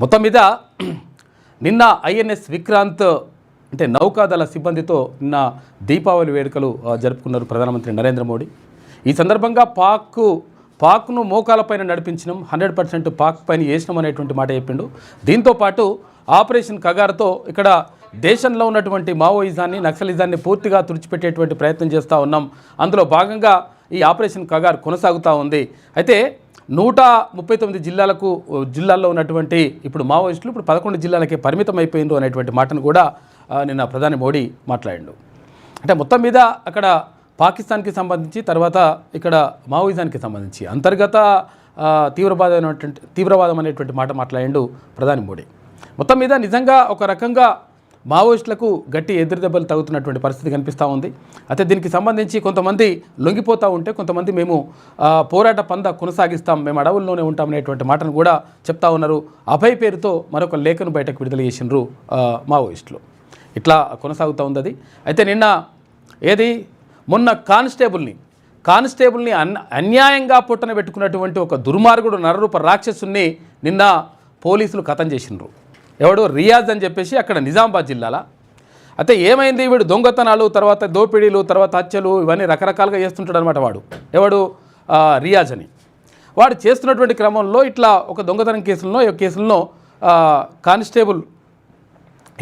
మొత్తం మీద నిన్న ఐఎన్ఎస్ విక్రాంత్ అంటే నౌకాదళ సిబ్బందితో నిన్న దీపావళి వేడుకలు జరుపుకున్నారు ప్రధానమంత్రి నరేంద్ర మోడీ. ఈ సందర్భంగా పాక్ను మోకాలపైన నడిపించడం 100% పాక్ పైన వేసినాం అనేటువంటి మాట చెప్పిండు. దీంతోపాటు ఆపరేషన్ కగార్తో ఇక్కడ దేశంలో ఉన్నటువంటి మావోయిజాన్ని నక్సలిజాన్ని పూర్తిగా తుడిచిపెట్టేటువంటి ప్రయత్నం చేస్తూ ఉన్నాం. అందులో భాగంగా ఈ ఆపరేషన్ కగార్ కొనసాగుతూ ఉంది. అయితే 139 జిల్లాల్లో ఉన్నటువంటి ఇప్పుడు మావోయిస్టులు ఇప్పుడు 11 జిల్లాలకే పరిమితం అయిపోయిండు అనేటువంటి మాటను కూడా నిన్న ప్రధాని మోడీ మాట్లాడిండు. అంటే మొత్తం మీద అక్కడ పాకిస్తాన్కి సంబంధించి తర్వాత ఇక్కడ మావోయిజానికి సంబంధించి అంతర్గత తీవ్రవాదం అనేటువంటి మాట మాట్లాడిండు ప్రధాని మోడీ. మొత్తం మీద నిజంగా ఒక రకంగా మావోయిస్టులకు గట్టి ఎదురుదెబ్బలు తగ్గుతున్నటువంటి పరిస్థితి కనిపిస్తూ ఉంది. అయితే దీనికి సంబంధించి కొంతమంది లొంగిపోతూ ఉంటే కొంతమంది మేము పోరాట పంద కొనసాగిస్తాం, మేము అడవుల్లోనే ఉంటామనేటువంటి మాటను కూడా చెప్తా ఉన్నారు. అభయ్ పేరుతో మరొక లేఖను బయటకు విడుదల చేసినారు మావోయిస్టులు. ఇట్లా కొనసాగుతూ ఉంది అది. అయితే నిన్న మొన్న కానిస్టేబుల్ని అన్యాయంగా పుట్టన పెట్టుకున్నటువంటి ఒక దుర్మార్గుడు నరరూప రాక్షసుని నిన్న పోలీసులు ఖతం చేసినారు. ఎవడు రియాజ్ అని చెప్పేసి అక్కడ నిజామాబాద్ జిల్లాలో. అయితే ఏమైంది, వీడు దొంగతనాలు తర్వాత దోపిడీలు తర్వాత హత్యలు ఇవన్నీ రకరకాలుగా చేస్తుంటాడు అనమాట. ఎవడు రియాజ్ అని వాడు చేస్తున్నటువంటి క్రమంలో ఇట్లా ఒక దొంగతనం కేసులను కానిస్టేబుల్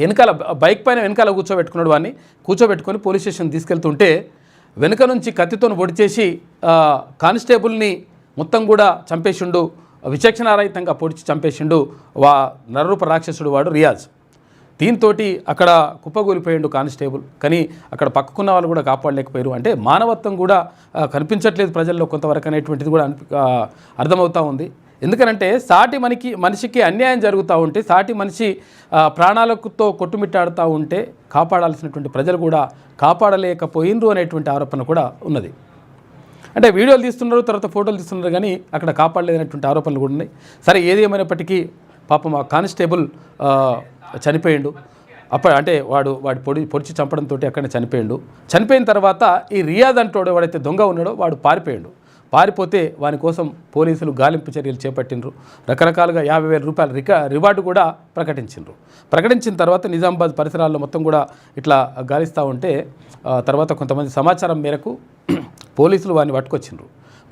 వెనకాల బైక్ పైన వెనకాల కూర్చోబెట్టుకొని పోలీస్ స్టేషన్ తీసుకెళ్తుంటే వెనుక నుంచి కత్తితో పొడిచేసి కానిస్టేబుల్ని మొత్తం కూడా చంపేసిండు. విచక్షణారహితంగా పొడిచి చంపేసిండు నరరూప రాక్షసుడు వాడు రియాజ్. దీంతో అక్కడ కుప్పగూలిపోయిండు కానిస్టేబుల్. కానీ అక్కడ పక్కకున్న వాళ్ళు కూడా కాపాడలేకపోయారు. అంటే మానవత్వం కూడా కనిపించట్లేదు ప్రజల్లో కొంతవరకు అనేటువంటిది కూడా అర్థమవుతూ ఉంది. ఎందుకనంటే సాటి మనిషికి అన్యాయం జరుగుతూ ఉంటే, సాటి మనిషి ప్రాణాలతో కొట్టుమిట్టాడుతూ ఉంటే కాపాడాల్సినటువంటి ప్రజలు కూడా కాపాడలేకపోయిండ్రు అనేటువంటి ఆరోపణ కూడా ఉన్నది. అంటే వీడియోలు తీస్తున్నారు, తర్వాత ఫోటోలు తీస్తున్నారు, కానీ అక్కడ కాపాడలేదనేటువంటి ఆరోపణలు కూడా ఉన్నాయి. సరే, ఏది ఏమైనప్పటికీ పాపం ఆ కానిస్టేబుల్ చనిపోయిండు. అంటే వాడు పొడిచి చంపడంతో అక్కడనే చనిపోయిన తర్వాత ఈ రియాజ్ అంటోడు వాడైతే దొంగ ఉన్నాడో వాడు పారిపోతే వాని కోసం పోలీసులు గాలింపు చర్యలు చేపట్టిండ్రు. రకరకాలుగా 50,000 రూపాయల రివార్డు కూడా ప్రకటించిన తర్వాత నిజామాబాద్ పరిసరాల్లో మొత్తం కూడా ఇట్లా గాలిస్తూ ఉంటే తర్వాత కొంతమంది సమాచారం మేరకు పోలీసులు వాడిని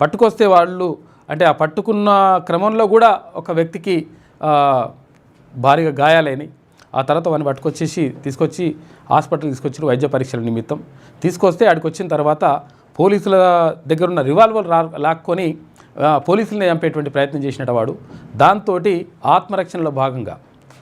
పట్టుకొస్తే వాళ్ళు అంటే ఆ పట్టుకున్న క్రమంలో కూడా ఒక వ్యక్తికి భారీగా గాయాలైనవి. ఆ తర్వాత వాడిని తీసుకొచ్చి హాస్పిటల్ తీసుకొచ్చారు వైద్య పరీక్షల నిమిత్తం. తీసుకొస్తే ఆడికి వచ్చిన తర్వాత పోలీసుల దగ్గర ఉన్న రివాల్వర్ లాక్కొని పోలీసులని చంపేటువంటి ప్రయత్నం చేసినట్టు వాడు. దాంతో ఆత్మరక్షణలో భాగంగా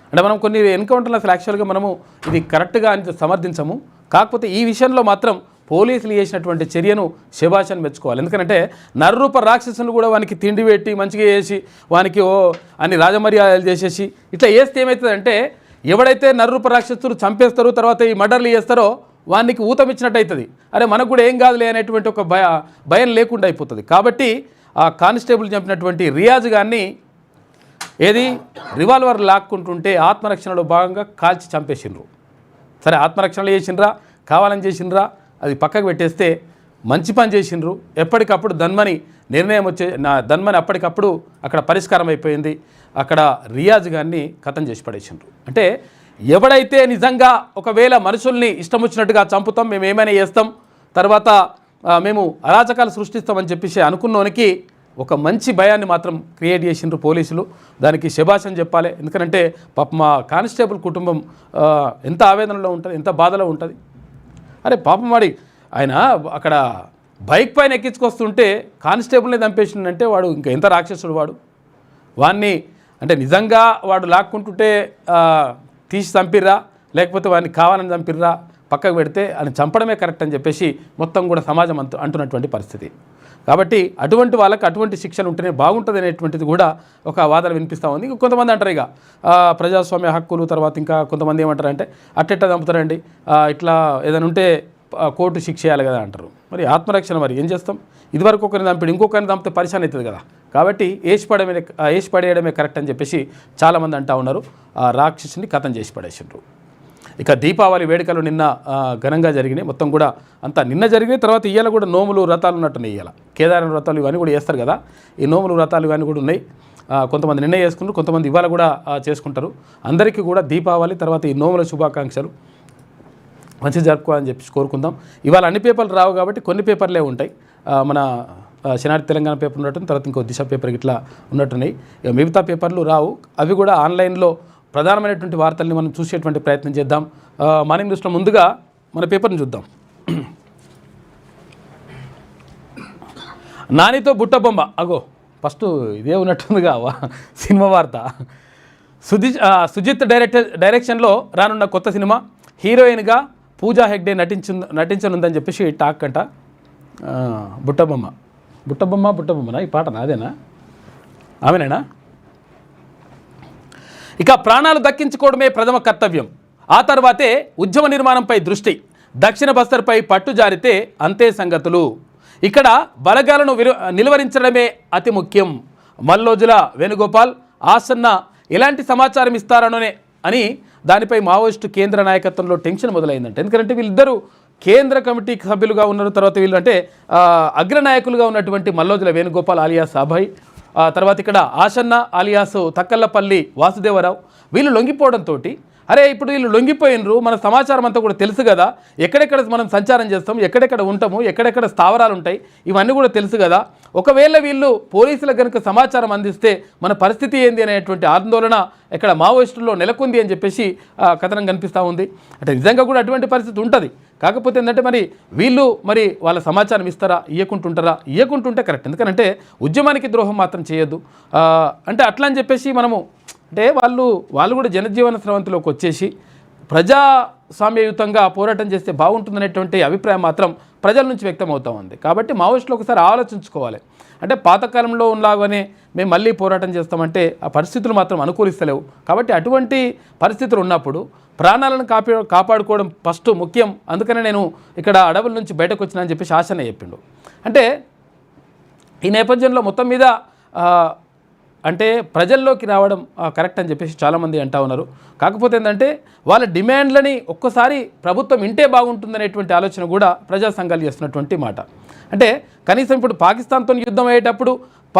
అంటే మనం కొన్ని ఎన్కౌంటర్లు అసలు యాక్చువల్గా మనము ఇది కరెక్ట్గా అని సమర్థించము. కాకపోతే ఈ విషయంలో మాత్రం పోలీసులు చేసినటువంటి చర్యను శభాష్ అని మెచ్చుకోవాలి. ఎందుకంటే నరరూప రాక్షసులు కూడా వానికి తిండి పెట్టి మంచిగా చేసి వానికి అన్ని రాజమర్యాదలు చేసేసి ఇట్లా చేస్తే ఏమవుతుందంటే ఎవడైతే నరరూప రాక్షసులు చంపేస్తారో తర్వాత ఈ మర్డర్లు చేస్తారో వానికి ఊతమిచ్చినట్టు అవుతుంది. అరే మనకు కూడా ఏం కాదులే అనేటువంటి ఒక భయం లేకుండా అయిపోతుంది. కాబట్టి ఆ కానిస్టేబుల్ చంపినటువంటి రియాజ్ గారిని రివాల్వర్ లాక్కుంటుంటే ఆత్మరక్షణలో భాగంగా కాల్చి చంపేసిండ్రు. సరే, ఆత్మరక్షణలో చేసిండ్రా కావాలని చేసిండ్రా అది పక్కకు పెట్టేస్తే మంచి పని చేసిండ్రు. ఎప్పటికప్పుడు ధన్మని అప్పటికప్పుడు అక్కడ పరిష్కారం అయిపోయింది. అక్కడ రియాజ్ గారిని ఖతం చేసి పడేసిండ్రు. అంటే ఎవడైతే నిజంగా ఒకవేళ మనుషుల్ని ఇష్టం వచ్చినట్టుగా చంపుతాం, మేము ఏమైనా చేస్తాం, తర్వాత మేము అరాచకాలు సృష్టిస్తామని చెప్పేసి అనుకున్నోనికి ఒక మంచి భయాన్ని మాత్రం క్రియేట్ చేసిండ్రు పోలీసులు. దానికి శభాష్ అని చెప్పాలి. ఎందుకంటే పాపం మా కానిస్టేబుల్ కుటుంబం ఎంత ఆవేదనలో ఉంటుంది, ఎంత బాధలో ఉంటుంది. అరే పాపం ఆయన అక్కడ బైక్ పైన ఎక్కించుకొస్తుంటే కానిస్టేబుల్ని చంపేసిందంటే వాడు ఇంకా ఎంత రాక్షసుడు వాడిని అంటే నిజంగా వాడు లాక్కుంటుంటే తీసి చంపిర్రా లేకపోతే వాడిని కావాలని చంపిర్రా పక్కకు పెడితే ఆయన చంపడమే కరెక్ట్ అని చెప్పేసి మొత్తం కూడా సమాజం అంటున్నటువంటి పరిస్థితి. కాబట్టి అటువంటి వాళ్ళకి అటువంటి శిక్షలు ఉంటేనే బాగుంటుంది అనేటువంటిది కూడా ఒక వాదన వినిపిస్తూ ఉంది. కొంతమంది అంటారు ఇక ప్రజాస్వామ్య హక్కులు, తర్వాత ఇంకా కొంతమంది ఏమంటారంటే అట్టెట్టా చంపుతారండి, ఇట్లా ఏదైనా ఉంటే కోర్టు శిక్ష చేయాలి కదా అంటారు. మరి ఆత్మరక్షణ మరి ఏం చేస్తాం? ఇదివరకు ఒకరిని చంపాడు, ఇంకొకరిని చంపితే పరిశాన్ అవుతుంది కదా. కాబట్టి ఏసి పడేయడమే కరెక్ట్ అని చెప్పేసి చాలామంది అంటూ ఉన్నారు. ఆ రాక్షసుని ఖతం చేసి పడేసిండ్రు. ఇక దీపావళి వేడుకలు నిన్న ఘనంగా జరిగినాయి. మొత్తం కూడా అంతా నిన్న జరిగినాయి. తర్వాత ఇవాళ కూడా నోములు వ్రతాలు ఉన్నట్టున్నాయి. ఇవాళ కేదారం వ్రతాలు ఇవన్నీ కూడా చేస్తారు కదా. ఈ నోములు వ్రతాలు ఇవన్నీ కూడా ఉన్నాయి. కొంతమంది నిన్న చేసుకుంటారు, కొంతమంది ఇవాళ కూడా చేసుకుంటారు. అందరికీ కూడా దీపావళి తర్వాత ఈ నోముల శుభాకాంక్షలు మంచి జరుపుకోవాలని చెప్పి కోరుకుందాం. ఇవాళ అన్ని పేపర్లు రావు కాబట్టి కొన్ని పేపర్లే ఉంటాయి. మన శనార్థి తెలంగాణ పేపర్ ఉన్నట్టు, తర్వాత ఇంకో దిశ పేపర్ ఇట్లా ఉన్నట్టున్నాయి. మిగతా పేపర్లు రావు, అవి కూడా ఆన్లైన్లో ప్రధానమైనటువంటి వార్తల్ని మనం చూసేటువంటి ప్రయత్నం చేద్దాం. మార్నింగ్ న్యూస్లో ముందుగా మన పేపర్ని చూద్దాం. నానితో బుట్టబొమ్మ, అగో ఫస్ట్ ఇదే ఉన్నట్టుందిగా సినిమా వార్త. సుజిత్ డైరెక్షన్లో రానున్న కొత్త సినిమా, హీరోయిన్గా పూజా హెగ్డే నటించనుందని చెప్పేసి టాక్ అంట. బుట్టబొమ్మనా ఈ పాట నాదేనా, ఆమెనేనా? ఇక ప్రాణాలు దక్కించుకోవడమే ప్రథమ కర్తవ్యం, ఆ తర్వాతే ఉద్యమ నిర్మాణంపై దృష్టి, దక్షిణ బస్తర్పై పట్టు జారితే అంతే సంగతులు, ఇక్కడ బలగాలను నిలువరించడమే అతి ముఖ్యం. మల్లోజుల వేణుగోపాల్ ఆసన్న ఎలాంటి సమాచారం ఇస్తారనోనే అని దానిపై మావోయిస్టు కేంద్ర నాయకత్వంలో టెన్షన్ మొదలైందంటే, ఎందుకంటే వీళ్ళిద్దరూ కేంద్ర కమిటీ సభ్యులుగా ఉన్నారు. తర్వాత వీళ్ళు అంటే అగ్రనాయకులుగా ఉన్నటువంటి మల్లోజుల వేణుగోపాల్ ఆలియాస్ అభయ్, తర్వాత ఇక్కడ ఆసన్న ఆలియాస్ తక్కల్లపల్లి వాసుదేవరావు, వీళ్ళు లొంగిపోవడంతో అరే ఇప్పుడు వీళ్ళు లొంగిపోయినరు, మన సమాచారం అంతా కూడా తెలుసు కదా, ఎక్కడెక్కడ మనం సంచారం చేస్తాం, ఎక్కడెక్కడ ఉంటాము, ఎక్కడెక్కడ స్థావరాలు ఉంటాయి, ఇవన్నీ కూడా తెలుసు కదా, ఒకవేళ వీళ్ళు పోలీసులకు కనుక సమాచారం అందిస్తే మన పరిస్థితి ఏంది అనేటువంటి ఆందోళన ఇక్కడ మావోయిస్టుల్లో నెలకొంది అని చెప్పేసి కథనం కనిపిస్తూ ఉంది. అంటే నిజంగా కూడా అటువంటి పరిస్థితి ఉంటుంది. కాకపోతే ఏంటంటే మరి వీళ్ళు మరి వాళ్ళ సమాచారం ఇస్తారా, ఇయ్యకుంటుంటే కరెక్ట్. ఎందుకంటే ఉద్యమానికి ద్రోహం మాత్రం చేయొద్దు. అంటే అట్లా అని చెప్పేసి మనము అంటే వాళ్ళు కూడా జనజీవన స్రవంతిలోకి వచ్చేసి ప్రజాస్వామ్యయుతంగా పోరాటం చేస్తే బాగుంటుందనేటువంటి అభిప్రాయం మాత్రం ప్రజల నుంచి వ్యక్తం అవుతూ ఉంది. కాబట్టి మావోయిస్టులు ఒకసారి ఆలోచించుకోవాలి. అంటే పాతకాలంలో ఉన్నలాగానే మేము మళ్ళీ పోరాటం చేస్తామంటే ఆ పరిస్థితులు మాత్రం అనుకూలిస్తలేవు. కాబట్టి అటువంటి పరిస్థితులు ఉన్నప్పుడు ప్రాణాలను కాపాడుకోవడం ఫస్ట్ ముఖ్యం. అందుకనే నేను ఇక్కడ అడవుల నుంచి బయటకు వచ్చినా అని చెప్పేసి ఆశనే చెప్పిండు. అంటే ఈ నేపథ్యంలో మొత్తం మీద అంటే ప్రజల్లోకి రావడం కరెక్ట్ అని చెప్పేసి చాలామంది అంటూ ఉన్నారు. కాకపోతే ఏంటంటే వాళ్ళ డిమాండ్లని ఒక్కసారి ప్రభుత్వం ఇంటే బాగుంటుందనేటువంటి ఆలోచన కూడా ప్రజా సంఘాలు చేస్తున్నటువంటి మాట. అంటే కనీసం ఇప్పుడు పాకిస్తాన్తో యుద్ధం అయ్యేటప్పుడు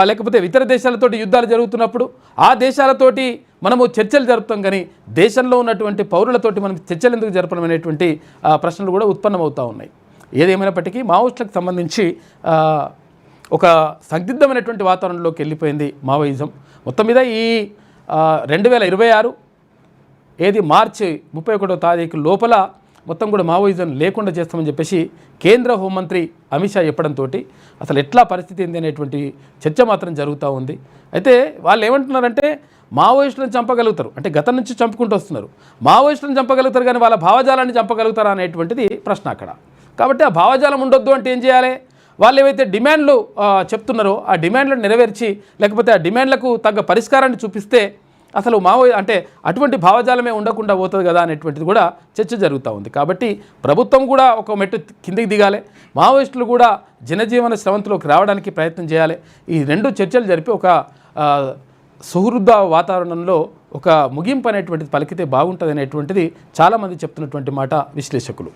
లేకపోతే ఇతర దేశాలతోటి యుద్ధాలు జరుగుతున్నప్పుడు ఆ దేశాలతోటి మనము చర్చలు జరుపుతాం, కానీ దేశంలో ఉన్నటువంటి పౌరులతోటి మనం చర్చలు ఎందుకు జరపడం అనేటువంటి ప్రశ్నలు కూడా ఉత్పన్నమవుతూ ఉన్నాయి. ఏదేమైనప్పటికీ మావోయిస్టులకు సంబంధించి ఒక సందిగ్ధమైనటువంటి వాతావరణంలోకి వెళ్ళిపోయింది మావోయిజం. మొత్తం మీద ఈ 2026 మార్చి 31వ తారీఖు లోపల మొత్తం కూడా మావోయిజం లేకుండా చేస్తామని చెప్పేసి కేంద్ర హోంమంత్రి అమిత్ షా చెప్పడంతో అసలు ఎట్లా పరిస్థితి ఏంది అనేటువంటి చర్చ మాత్రం జరుగుతూ ఉంది. అయితే వాళ్ళు ఏమంటున్నారంటే మావోయిస్టులను చంపగలుగుతారు, అంటే గతం నుంచి చంపుకుంటూ వస్తున్నారు, మావోయిస్టులను చంపగలుగుతారు కానీ వాళ్ళ భావజాలాన్ని చంపగలుగుతారా అనేటువంటిది ప్రశ్న అక్కడ. కాబట్టి ఆ భావజాలం ఉండొద్దు అంటే ఏం చేయాలి? వాళ్ళు ఏవైతే డిమాండ్లు చెప్తున్నారో ఆ డిమాండ్లను నెరవేర్చి లేకపోతే ఆ డిమాండ్లకు తగ్గ పరిష్కారాన్ని చూపిస్తే అసలు అంటే అటువంటి భావజాలమే ఉండకుండా పోతుంది కదా అనేటువంటిది కూడా చర్చ జరుగుతూ ఉంది. కాబట్టి ప్రభుత్వం కూడా ఒక మెట్టు కిందికి దిగాలి, మావోయిస్టులు కూడా జనజీవన స్రవంతిలోకి రావడానికి ప్రయత్నం చేయాలి. ఈ రెండు చర్చలు జరిపి ఒక సుహృద వాతావరణంలో ఒక ముగింపు అనేటువంటిది పలికితే బాగుంటుంది అనేటువంటిది చాలామంది చెప్తున్నటువంటి మాట విశ్లేషకులు.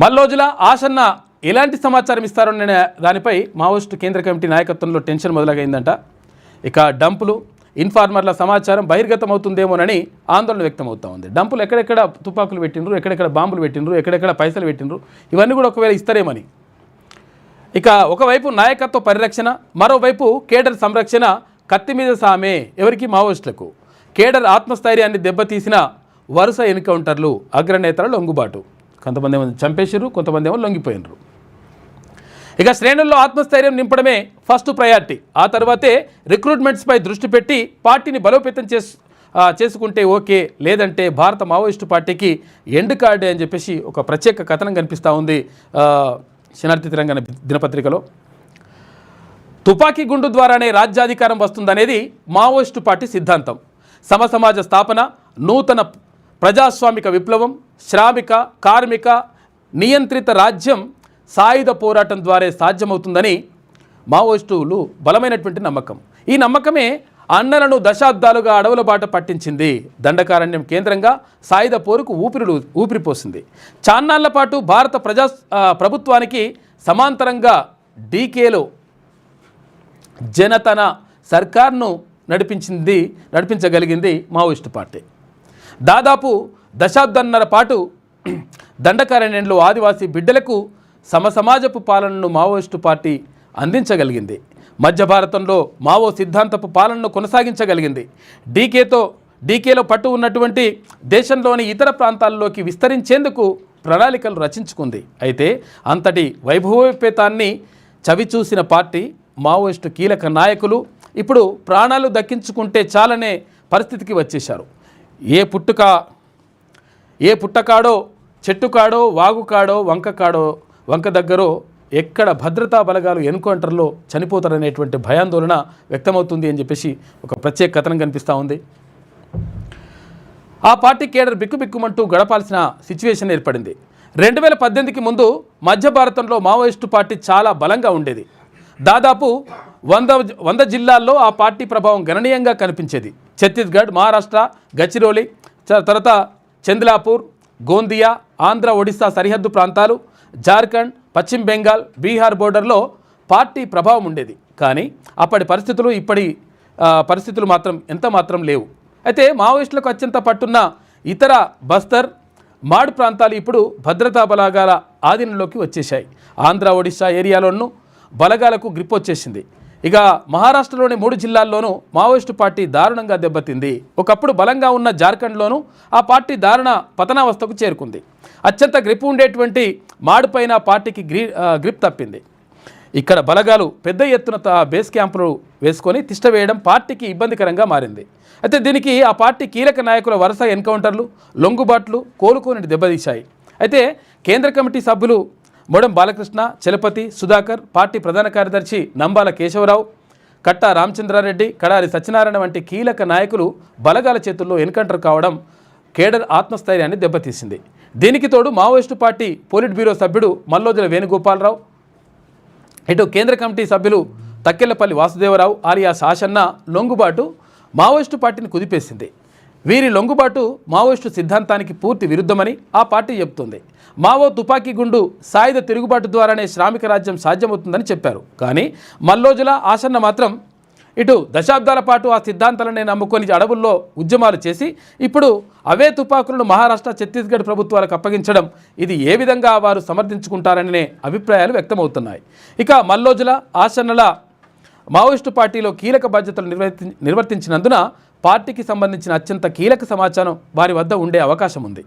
మల్లోజుల ఆసన్న ఎలాంటి సమాచారం ఇస్తారనే దానిపై మావోయిస్టు కేంద్ర కమిటీ నాయకత్వంలో టెన్షన్ మొదలైందంట. ఇక డంపులు ఇన్ఫార్మర్ల సమాచారం బహిర్గతం అవుతుందేమోనని ఆందోళన వ్యక్తమవుతూ ఉంది. డంపులు ఎక్కడెక్కడ తుపాకులు పెట్టినరు, ఎక్కడెక్కడ బాంబులు పెట్టినరు, ఎక్కడెక్కడ పైసలు పెట్టినరు, ఇవన్నీ కూడా ఒకవేళ ఇస్తారేమని. ఇక ఒకవైపు నాయకత్వ పరిరక్షణ, మరోవైపు కేడర్ సంరక్షణ కత్తి మీద సామే ఎవరికి? మావోయిస్టులకు. కేడర్ ఆత్మస్థైర్యాన్ని దెబ్బతీసిన వరుస ఎన్కౌంటర్లు, అగ్రనేతల లొంగుబాటు, కొంతమంది ఏమో చంపేసారు, కొంతమంది ఏమో లొంగిపోయినరు. ఇక శ్రేణుల్లో ఆత్మస్థైర్యం నింపడమే ఫస్ట్ ప్రయారిటీ, ఆ తర్వాతే రిక్రూట్మెంట్స్పై దృష్టి పెట్టి పార్టీని బలోపేతం చేసుకుంటే ఓకే, లేదంటే భారత మావోయిస్టు పార్టీకి ఎండ్ కార్డే అని చెప్పేసి ఒక ప్రత్యేక కథనం కనిపిస్తూ ఉంది శనార్థి తెలంగాణ దినపత్రికలో. తుపాకీ గుండు ద్వారానే రాజ్యాధికారం వస్తుందనేది మావోయిస్టు పార్టీ సిద్ధాంతం. సమసమాజ స్థాపన, నూతన ప్రజాస్వామిక విప్లవం, శ్రామిక కార్మిక నియంత్రిత రాజ్యం సాయుధ పోరాటం ద్వారా సాధ్యమవుతుందని మావోయిస్టులు బలమైనటువంటి నమ్మకం. ఈ నమ్మకమే అన్నలను దశాబ్దాలుగా అడవుల బాట పట్టించింది. దండకారణ్యం కేంద్రంగా సాయుధ పోరుకు ఊపిరిపోసింది. చాన్నాళ్ల పాటు భారత ప్రభుత్వానికి సమాంతరంగా డీకేలో జనతన సర్కార్ను నడిపించగలిగింది మావోయిస్టు పార్టీ. దాదాపు దశాబ్దన్నర పాటు దండకారణ్యంలో ఆదివాసీ బిడ్డలకు సమసమాజపు పాలనను మావోయిస్టు పార్టీ అందించగలిగింది. మధ్య భారతంలో మావో సిద్ధాంతపు పాలనను కొనసాగించగలిగింది. డీకేలో పట్టు ఉన్నటువంటి దేశంలోని ఇతర ప్రాంతాల్లోకి విస్తరించేందుకు ప్రణాళికలు రచించుకుంది. అయితే అంతటి వైభవోపేతాన్ని చవిచూసిన పార్టీ మావోయిస్టు కీలక నాయకులు ఇప్పుడు ప్రాణాలు దక్కించుకుంటే చాలనే పరిస్థితికి వచ్చేశారు. ఏ పుట్టకాడో చెట్టుకాడో వాగుకాడో వంక దగ్గరో ఎక్కడ భద్రతా బలగాలు ఎన్కౌంటర్లో చనిపోతారనేటువంటి భయాందోళన వ్యక్తమవుతుంది అని చెప్పేసి ఒక ప్రత్యేక కథనం కనిపిస్తూ ఉంది. ఆ పార్టీ కేడర్ బిక్కుబిక్కుమంటూ గడపాల్సిన సిచ్యువేషన్ ఏర్పడింది. 2018కి ముందు మధ్య భారతంలో మావోయిస్టు పార్టీ చాలా బలంగా ఉండేది. దాదాపు 100 జిల్లాల్లో ఆ పార్టీ ప్రభావం గణనీయంగా కనిపించేది. ఛత్తీస్గఢ్, మహారాష్ట్ర, గచ్చిరోలి, తర్వాత చంద్లాపూర్, గోందియా, ఆంధ్ర, ఒడిశా సరిహద్దు ప్రాంతాలు, జార్ఖండ్, పశ్చిమ బెంగాల్, బీహార్ బోర్డర్లో పార్టీ ప్రభావం ఉండేది. కానీ అప్పటి పరిస్థితులు ఇప్పటి పరిస్థితులు మాత్రం ఎంత మాత్రం లేవు. అయితే మావోయిస్టులకు అత్యంత పట్టున్న ఇతర బస్తర్, మాడ్ ప్రాంతాలు ఇప్పుడు భద్రతా బలగాల ఆధీనంలోకి వచ్చేశాయి. ఆంధ్ర, ఒడిశా ఏరియాలోనూ బలగాలకు గ్రిప్ వచ్చేసింది. ఇక మహారాష్ట్రలోని 3 జిల్లాల్లోనూ మావోయిస్టు పార్టీ దారుణంగా దెబ్బతింది. ఒకప్పుడు బలంగా ఉన్న జార్ఖండ్లోనూ ఆ పార్టీ దారుణ పతనావస్థకు చేరుకుంది. అత్యంత గ్రిప్ ఉండేటువంటి మాడ్ పైన పార్టీకి గ్రిప్ తప్పింది. ఇక్కడ బలగాలు పెద్ద ఎత్తున బేస్ క్యాంపులు వేసుకొని తిష్టవేయడం పార్టీకి ఇబ్బందికరంగా మారింది. అయితే దీనికి ఆ పార్టీ కీలక నాయకుల వరుస ఎన్కౌంటర్లు, లొంగుబాట్లు కోలుకోని దెబ్బతీశాయి. అయితే కేంద్ర కమిటీ సభ్యులు మొడం బాలకృష్ణ, చలపతి, సుధాకర్, పార్టీ ప్రధాన కార్యదర్శి నంబాల కేశవరావు, కట్టా రామచంద్రారెడ్డి, కడారి సత్యనారాయణ వంటి కీలక నాయకులు బలగాల చేతుల్లో ఎన్కౌంటర్ కావడం కేడర్ ఆత్మస్థైర్యాన్ని దెబ్బతీసింది. దీనికి తోడు మావోయిస్టు పార్టీ పోలిట్ బ్యూరో సభ్యుడు మల్లోజుల వేణుగోపాలరావు, ఇటు కేంద్ర కమిటీ సభ్యులు తక్కెళ్లపల్లి వాసుదేవరావు ఆలియాస్ ఆశన్న లొంగుబాటు మావోయిస్టు పార్టీని కుదిపేసింది. వీరి లొంగుబాటు మావోయిస్టు సిద్ధాంతానికి పూర్తి విరుద్ధమని ఆ పార్టీ చెబుతుంది. మావో తుపాకీ గుండు సాయుధ తిరుగుబాటు ద్వారానే శ్రామిక రాజ్యం సాధ్యమవుతుందని చెప్పారు. కానీ మల్లోజుల ఆశన్న మాత్రం ఇటు దశాబ్దాల పాటు ఆ సిద్ధాంతాలనే నమ్ముకొని అడవుల్లో ఉద్యమాలు చేసి ఇప్పుడు అవే తుపాకులను మహారాష్ట్ర, ఛత్తీస్గఢ్ ప్రభుత్వాలకు అప్పగించడం ఇది ఏ విధంగా వారు సమర్థించుకుంటారనే అభిప్రాయాలు వ్యక్తమవుతున్నాయి. ఇక మల్లోజుల, ఆశన్నల మావోయిస్టు పార్టీలో కీలక బాధ్యతలు నిర్వర్తించినందున పార్టీకి సంబంధించిన అత్యంత కీలక సమాచారం వారి వద్ద ఉండే అవకాశం ఉంది.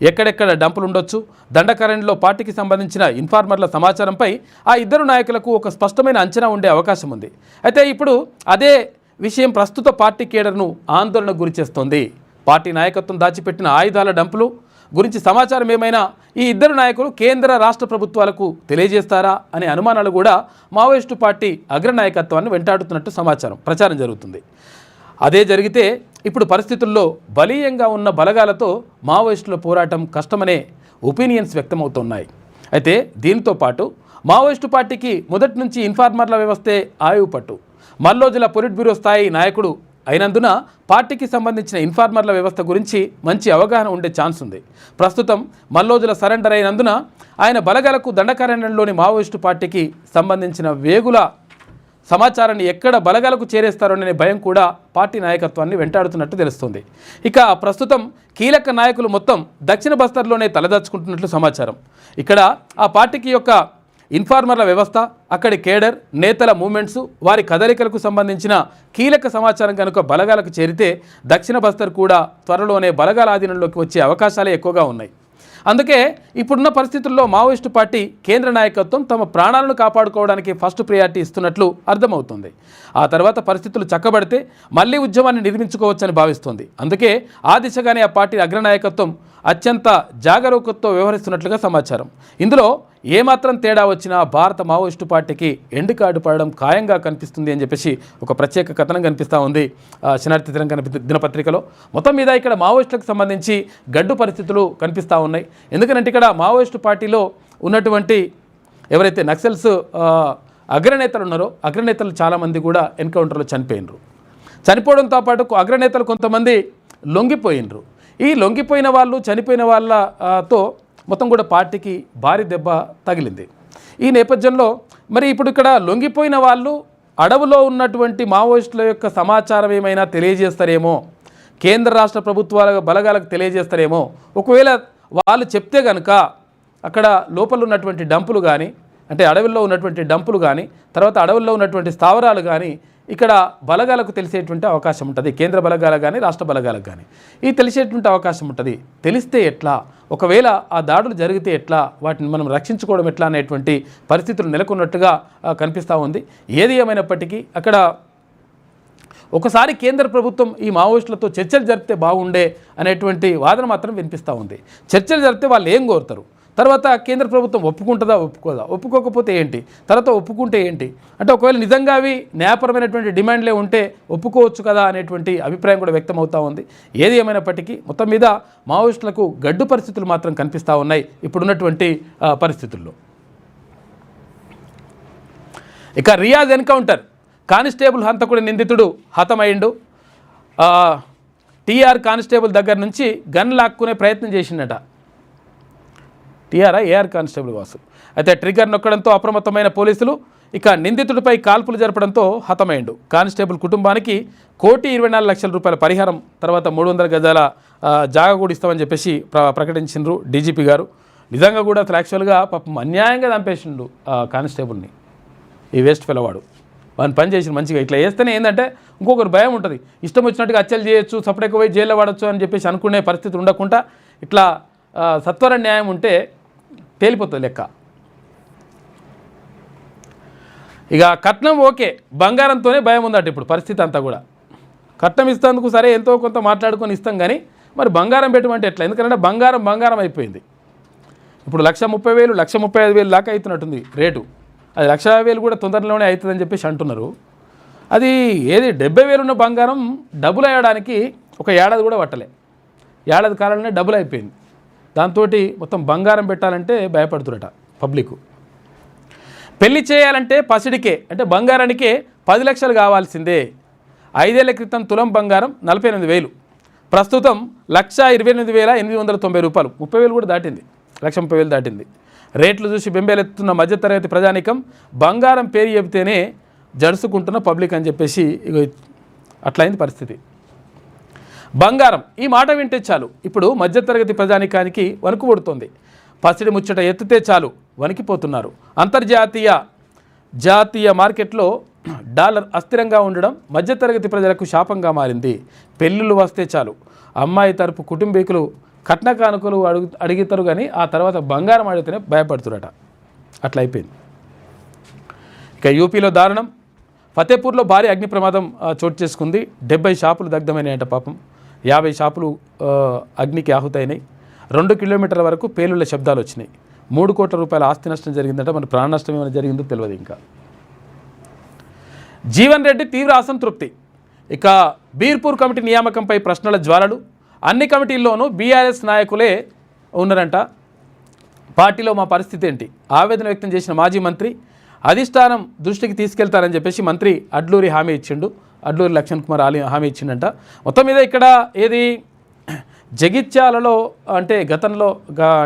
ఎక్కడెక్కడ డంపులు ఉండొచ్చు, దండకారణ్యంలో పార్టీకి సంబంధించిన ఇన్ఫార్మర్ల సమాచారంపై ఆ ఇద్దరు నాయకులకు ఒక స్పష్టమైన అంచనా ఉండే అవకాశం ఉంది. అయితే ఇప్పుడు అదే విషయం ప్రస్తుత పార్టీ కేడర్ను ఆందోళనకు గురిచేస్తోంది. పార్టీ నాయకత్వం దాచిపెట్టిన ఆయుధాల డంపులు గురించి సమాచారం ఏమైనా ఈ ఇద్దరు నాయకులు కేంద్ర రాష్ట్ర ప్రభుత్వాలకు తెలియజేస్తారా అనే అనుమానాలు కూడా మావోయిస్టు పార్టీ అగ్రనాయకత్వాన్ని వెంటాడుతున్నట్టు ప్రచారం జరుగుతుంది. అదే జరిగితే ఇప్పుడు పరిస్థితుల్లో బలీయంగా ఉన్న బలగాలతో మావోయిస్టుల పోరాటం కష్టమనే ఒపీనియన్స్ వ్యక్తమవుతున్నాయి. అయితే దీంతో పాటు మావోయిస్టు పార్టీకి మొదటి నుంచి ఇన్ఫార్మర్ల వ్యవస్థే ఆయువు పట్టు. మల్లోజుల పొలిట్ బ్యూరో స్థాయి నాయకుడు అయినందున పార్టీకి సంబంధించిన ఇన్ఫార్మర్ల వ్యవస్థ గురించి మంచి అవగాహన ఉండే ఛాన్స్ ఉంది. ప్రస్తుతం మల్లోజుల సరెండర్ అయినందున ఆయన బలగాలకు దండకారణ్యంలోని మావోయిస్టు పార్టీకి సంబంధించిన వేగుల సమాచారాన్ని ఎక్కడ బలగాలకు చేరేస్తారోననే భయం కూడా పార్టీ నాయకత్వాన్ని వెంటాడుతున్నట్టు తెలుస్తుంది. ఇక ప్రస్తుతం కీలక నాయకులు మొత్తం దక్షిణ బస్తర్లోనే తలదాచుకుంటున్నట్లు సమాచారం. ఇక్కడ ఆ పార్టీకి యొక్క ఇన్ఫార్మర్ల వ్యవస్థ, అక్కడి కేడర్ నేతల మూమెంట్స్, వారి కదలికలకు సంబంధించిన కీలక సమాచారం కనుక బలగాలకు చేరితే దక్షిణ బస్తర్ కూడా త్వరలోనే బలగాల ఆధీనంలోకి వచ్చే అవకాశాలే ఎక్కువగా ఉన్నాయి. అందుకే ఇప్పుడున్న పరిస్థితుల్లో మావోయిస్టు పార్టీ కేంద్ర నాయకత్వం తమ ప్రాణాలను కాపాడుకోవడానికి ఫస్ట్ ప్రయారిటీ ఇస్తున్నట్లు అర్థమవుతుంది. ఆ తర్వాత పరిస్థితులు చక్కబడితే మళ్లీ ఉద్యమాన్ని నిర్మించుకోవచ్చని భావిస్తోంది. అందుకే ఆ దిశగానే ఆ పార్టీ అగ్రనాయకత్వం అత్యంత జాగరూకతతో వ్యవహరిస్తున్నట్లుగా సమాచారం. ఇందులో ఏమాత్రం తేడా వచ్చినా భారత మావోయిస్టు పార్టీకి ఎండ్ కార్డు పడడం ఖాయంగా కనిపిస్తుంది అని చెప్పేసి ఒక ప్రత్యేక కథనం కనిపిస్తూ ఉంది శనార్థి దినపత్రికలో. మొత్తం మీద ఇక్కడ మావోయిస్టులకు సంబంధించి గడ్డు పరిస్థితులు కనిపిస్తూ ఉన్నాయి. ఎందుకంటే ఇక్కడ మావోయిస్టు పార్టీలో ఉన్నటువంటి ఎవరైతే నక్సల్స్ అగ్రనేతలు ఉన్నారో అగ్రనేతలు చాలామంది కూడా ఎన్కౌంటర్లో చనిపోవడంతో పాటు అగ్రనేతలు కొంతమంది లొంగిపోయినరు. ఈ లొంగిపోయిన వాళ్ళు చనిపోయిన వాళ్ళతో మొత్తం కూడా పార్టీకి భారీ దెబ్బ తగిలింది. ఈ నేపథ్యంలో మరి ఇప్పుడు ఇక్కడ లొంగిపోయిన వాళ్ళు అడవులో ఉన్నటువంటి మావోయిస్టుల యొక్క సమాచారం ఏమైనా తెలియజేస్తారేమో, కేంద్ర రాష్ట్ర ప్రభుత్వాల బలగాలకు తెలియజేస్తారేమో. ఒకవేళ వాళ్ళు చెప్తే కనుక అక్కడ లోపల ఉన్నటువంటి డంపులు కానీ, అంటే అడవుల్లో ఉన్నటువంటి డంపులు కానీ, తర్వాత అడవుల్లో ఉన్నటువంటి స్థావరాలు కానీ ఇక్కడ బలగాలకు తెలిసేటువంటి అవకాశం ఉంటుంది. కేంద్ర బలగాలకు కానీ రాష్ట్ర బలగాలకు కానీ ఇది తెలిసేటువంటి అవకాశం ఉంటుంది. తెలిస్తే ఎట్లా, ఒకవేళ ఆ దాడులు జరిగితే ఎట్లా, వాటిని మనం రక్షించుకోవడం ఎట్లా అనేటువంటి పరిస్థితులు నెలకొన్నట్టుగా కనిపిస్తూ ఉంది. ఏది ఏమైనప్పటికీ అక్కడ ఒకసారి కేంద్ర ప్రభుత్వం ఈ మావోయిస్టులతో చర్చలు జరిపితే బాగుండే అనేటువంటి వాదన మాత్రం వినిపిస్తూ ఉంది. చర్చలు జరిపితే వాళ్ళు ఏం కోరుతారు, తర్వాత కేంద్ర ప్రభుత్వం ఒప్పుకుంటుందా ఒప్పుకోదా, ఒప్పుకోకపోతే ఏంటి, తర్వాత ఒప్పుకుంటే ఏంటి, అంటే ఒకవేళ నిజంగా అవి న్యాయపరమైనటువంటి డిమాండ్లే ఉంటే ఒప్పుకోవచ్చు కదా అనేటువంటి అభిప్రాయం కూడా వ్యక్తం అవుతూ ఉంది. ఏది ఏమైనప్పటికీ మొత్తం మీద మావోయిస్టులకు గడ్డు పరిస్థితులు మాత్రం కనిపిస్తూ ఉన్నాయి ఇప్పుడున్నటువంటి పరిస్థితుల్లో. ఇక రియాజ్ ఎన్కౌంటర్, కానిస్టేబుల్ హంతకుడి నిందితుడు హతమైండు. టీఆర్ కానిస్టేబుల్ దగ్గర నుంచి గన్ లాక్కునే ప్రయత్నం చేసిండట. ఏఆర్ కానిస్టేబుల్ వాసు అయితే ట్రిగ్గర్ నొక్కడంతో అప్రమత్తమైన పోలీసులు ఇక నిందితుడిపై కాల్పులు జరపడంతో హతమైండు. కానిస్టేబుల్ కుటుంబానికి ₹1,24,00,000 పరిహారం, తర్వాత 300 గజాల జాగా కూడా ఇస్తామని చెప్పేసి ప్రకటించిండ్రు డీజీపీ గారు. నిజంగా కూడా అసలు యాక్చువల్గా పాపం అన్యాయంగా చంపేసిండు కానిస్టేబుల్ని. ఈ వేస్ట్ పిల్లవాడు వాడిని పని చేసి మంచిగా ఇట్లా వేస్తేనే ఏంటంటే ఇంకొకరు భయం ఉంటుంది, ఇష్టం వచ్చినట్టుగా హత్యలు చేయొచ్చు, సపరేట్గా పోయి జైల్లో పడవచ్చు అని చెప్పేసి అనుకునే పరిస్థితి ఉండకుండా ఇట్లా సత్వర న్యాయం ఉంటే తేలిపోతుంది లెక్క. ఇక కట్నం ఓకే, బంగారంతోనే భయం ఉందట ఇప్పుడు పరిస్థితి అంతా కూడా. కట్నం ఇస్తేందుకు సరే ఎంతో కొంత మాట్లాడుకొని ఇస్తాం కానీ మరి బంగారం పెట్టమంటే ఎట్లా, ఎందుకంటే బంగారం అయిపోయింది. ఇప్పుడు 1,30,000 1,35,000 దాకా అవుతున్నట్టుంది రేటు. అది 1,50,000 కూడా తొందరలోనే అవుతుందని చెప్పేసి అంటున్నారు. అది ఏది 70,000 ఉన్న బంగారం డబుల్ అయ్యడానికి ఒక ఏడాది కూడా పట్టలే, ఏడాది కాలంలోనే డబుల్ అయిపోయింది. దాంతో మొత్తం బంగారం పెట్టాలంటే భయపడుతున్నట పబ్లిక్. పెళ్లి చేయాలంటే పసిడికే అంటే బంగారానికే 10 లక్షలు కావాల్సిందే. 5 ఏళ్ల క్రితం తులం బంగారం 48,000, ప్రస్తుతం ₹1,28,890. 30,000 కూడా దాటింది, 1,30,000 దాటింది. రేట్లు చూసి బెంబేలెత్తుతున్న మధ్యతరగతి ప్రజానికం బంగారం పేరు చెబితేనే జడుసుకుంటున్న పబ్లిక్ అని చెప్పేసి అట్లయింది పరిస్థితి. బంగారం ఈ మాట వింటే చాలు ఇప్పుడు మధ్యతరగతి ప్రజానికానికి వణుకు పుడుతోంది. పసిడి ముచ్చట ఎత్తితే చాలు వణికిపోతున్నారు. జాతీయ మార్కెట్లో డాలర్ అస్థిరంగా ఉండడం మధ్యతరగతి ప్రజలకు శాపంగా మారింది. పెళ్ళిళ్ళు వస్తే చాలు అమ్మాయి తరపు కుటుంబీకులు కట్న కానుకలు అడుగుతారు కానీ ఆ తర్వాత బంగారం అడిగితేనే భయపడుతురట. అట్లా అయిపోయింది. ఇక యూపీలో దారుణం, ఫతేపూర్లో భారీ అగ్ని ప్రమాదం చోటు చేసుకుంది. 70 షాపులు దగ్ధమైనాయంట. పాపం 50 షాపులు అగ్నికి ఆహుతైనాయి. 2 కిలోమీటర్ల వరకు పేలుళ్ల శబ్దాలు వచ్చినాయి. 3 కోట్ల రూపాయల ఆస్తి నష్టం జరిగిందంట. మన ప్రాణ నష్టం ఏమైనా జరిగిందో తెలియదు. ఇంకా జీవన్ రెడ్డి తీవ్ర అసంతృప్తి. ఇక బీర్పూర్ కమిటీ నియామకంపై ప్రశ్నల జ్వాలలు. అన్ని కమిటీల్లోనూ బీఆర్ఎస్ నాయకులే ఉన్నారంట. పార్టీలో మా పరిస్థితి ఏంటి, ఆవేదన వ్యక్తం చేసిన మాజీ మంత్రి అధిష్టానం దృష్టికి తీసుకెళ్తారని చెప్పేసి మంత్రి అడ్లూరి హామీ ఇచ్చిండు. అడ్లూరి లక్ష్మణ్ కుమార్ హామీ ఇచ్చిండంట. మొత్తం మీద ఇక్కడ ఏది జగిత్యాలలో అంటే గతంలో